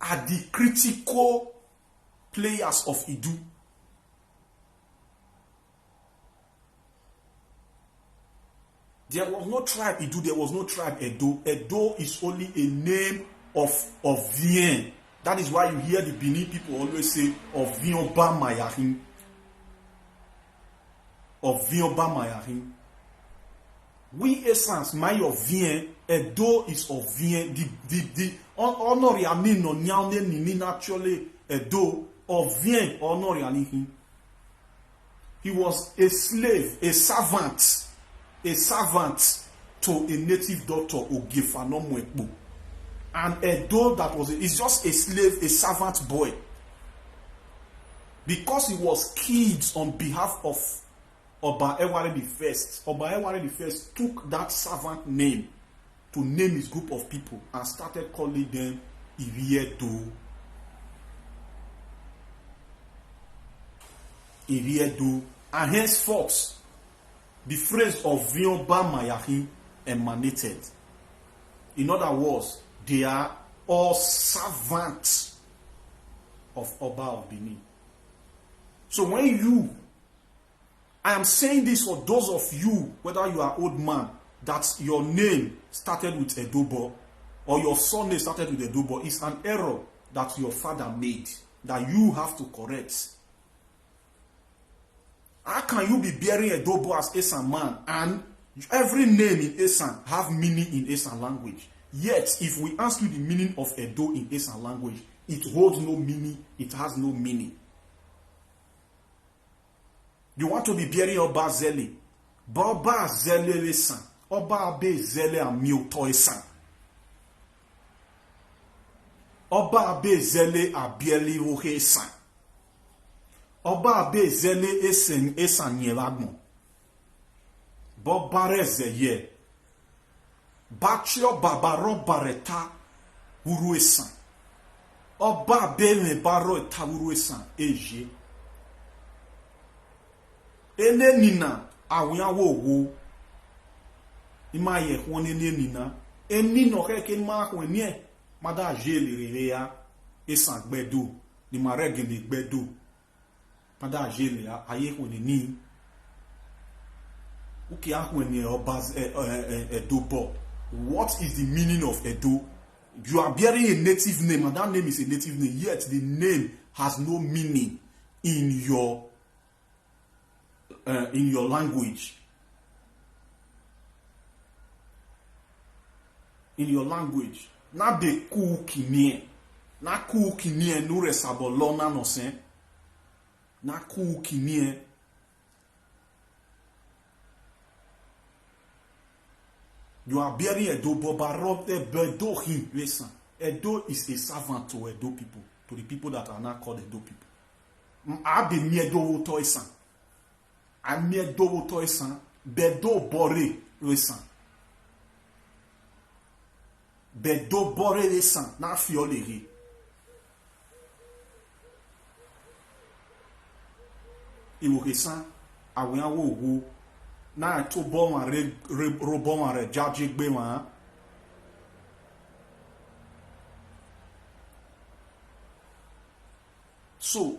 are the critical players of Idu. There was no tribe Idu, there was no tribe Edo. Edo is only a name of Vien. That is why you hear the Benin people always say Ovion Ba Mayahin. Ovion Ba Mayahin. We ESANs, my Ovien, Edo is Ovien. The honor yamin no nyane nini naturally Edo Ovien honor yanihin. He was a slave, a servant to a native doctor Ogefanomwekbo. And Edo that was is just a slave, a servant boy. Because he was killed on behalf of Oba Eware the First. Oba Eware the First took that servant name to name his group of people and started calling them Iriedo. Iriedo. And henceforth, the phrase of Viomba Mayahi emanated. In other words, they are all servants of Oba of Benin. So when I am saying this for those of you, whether you are old man, that your name started with Edobo, or your surname started with Edobo, is an error that your father made, that you have to correct. How can you be bearing Edobo as ESAN man, and every name in ESAN have meaning in ESAN language? Yet, if we ask you the meaning of Edo in ESAN language, it holds no meaning, it has no meaning. You want to be bearing Oba Zele. Oba Zele ESAN. Oba Abe Zele Amioto ESAN. Oba Abe Zele Abieli Ohe ESAN. Oba Abe Zele ESAN Nyelagmo. Bobare Zeye. Bachio Babaro Bareta Uru ESAN. Oba Abe Mebaro Eta Uru ESAN. Eje. Ene nina awia wo ima ye won ene nina eni no ke ma ko ni e ma da je le rere ya ESAN gbedo ni ma rege le gbedo ma da je le aye ko ni uki ahun ni Oba Edobo. What is the meaning of Edo? You are bearing a native name, and that name is a native name, yet the name has no meaning in your language. In your language. Na be ku kinie. Na ku kinie no resabolona no sen. Na ku kinie. You are bearing Edo Bobarob Edo him. Listen. Edo is a servant to Edo people. To the people that are now called Edo people. Abe mi Edo to ESAN. Amie do woto esan, bedo bore esan. Bedo bore esan, na fiolere. Iwo esan, awen wo na to bon wan robon wan re jaje gbe wan. So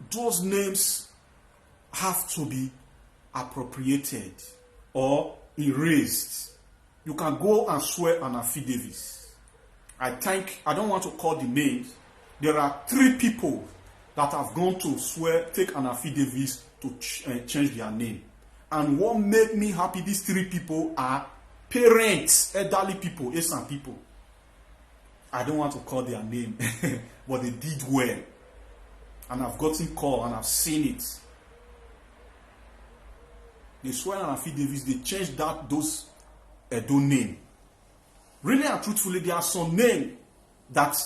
those names have to be appropriated or erased. You can go and swear an affidavit. I don't want to call the names. There are 3 people that have gone to swear, take an affidavit to change their name. And what made me happy, these 3 people are parents, elderly people, ESAN people. I don't want to call their name, but they did well. And I've gotten call and I've seen it. They swear an affidavit, they changed those Edo name. Really and truthfully, there are some names that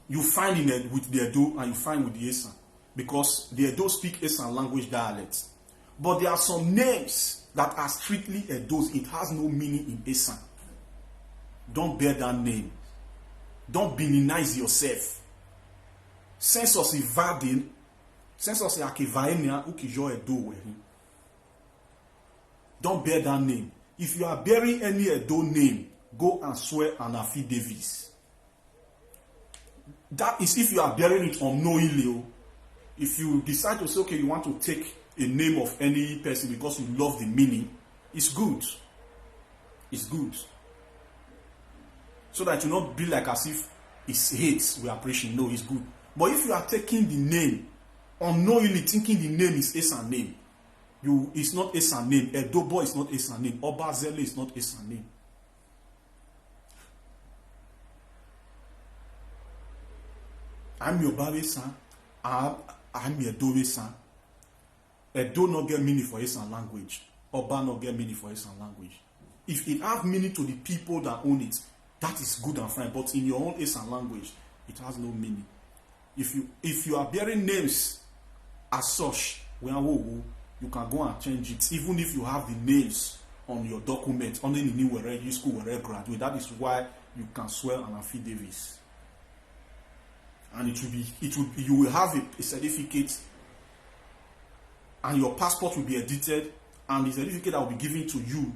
you find with the Edo and you find with the ESAN. Because the Edo speak ESAN language dialect. But there are some names that are strictly Edo's. It has no meaning in ESAN. Don't bear that name. Don't Beninize yourself. Census evading, census akivaenia ukijo Edo wehi. Don't bear that name. If you are bearing any Edo name, go and swear an affidavit. That is if you are bearing it unknowingly. If you decide to say, okay, you want to take a name of any person because you love the meaning, it's good. It's good. So that you not be like as if it's hate we are preaching. No, it's good. But if you are taking the name unknowingly, thinking the name is ESAN name, it's not ESAN name. Edobo is not ESAN name. Obazele is not ESAN name. I'm your Babe san. I'm your Dobe san. Edo not get meaning for ESAN language. Oba not get meaning for ESAN language. If it have meaning to the people that own it, that is good and fine. But in your own ESAN language, it has no meaning. If you are bearing names as such, you can go and change it. Even if you have the names on your document, on the new where you school where graduate, that is why you can swear an affidavit. And you will have a certificate, and your passport will be edited, and the certificate that will be given to you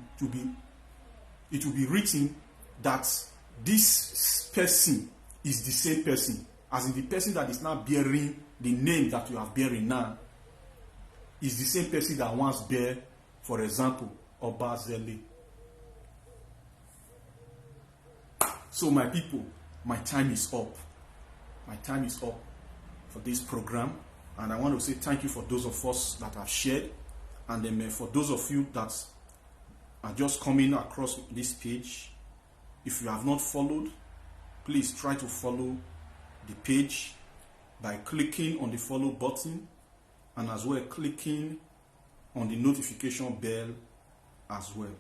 it will be written that this person is the same person, as in the person that is now bearing the name that you are bearing now is the same person that once bear, for example, Obazele. So my people, my time is up. My time is up for this program, and I want to say thank you for those of us that have shared, and then for those of you that are just coming across this page. If you have not followed, please try to follow the page by clicking on the follow button, and as well clicking on the notification bell as well.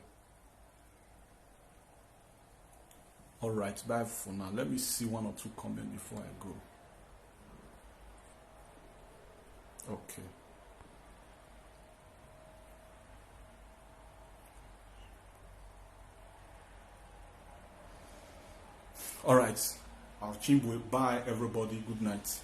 All right, bye for now. Let me see 1 or 2 comments before I go. Okay. All right. Our Chimbwe. Bye, everybody. Good night.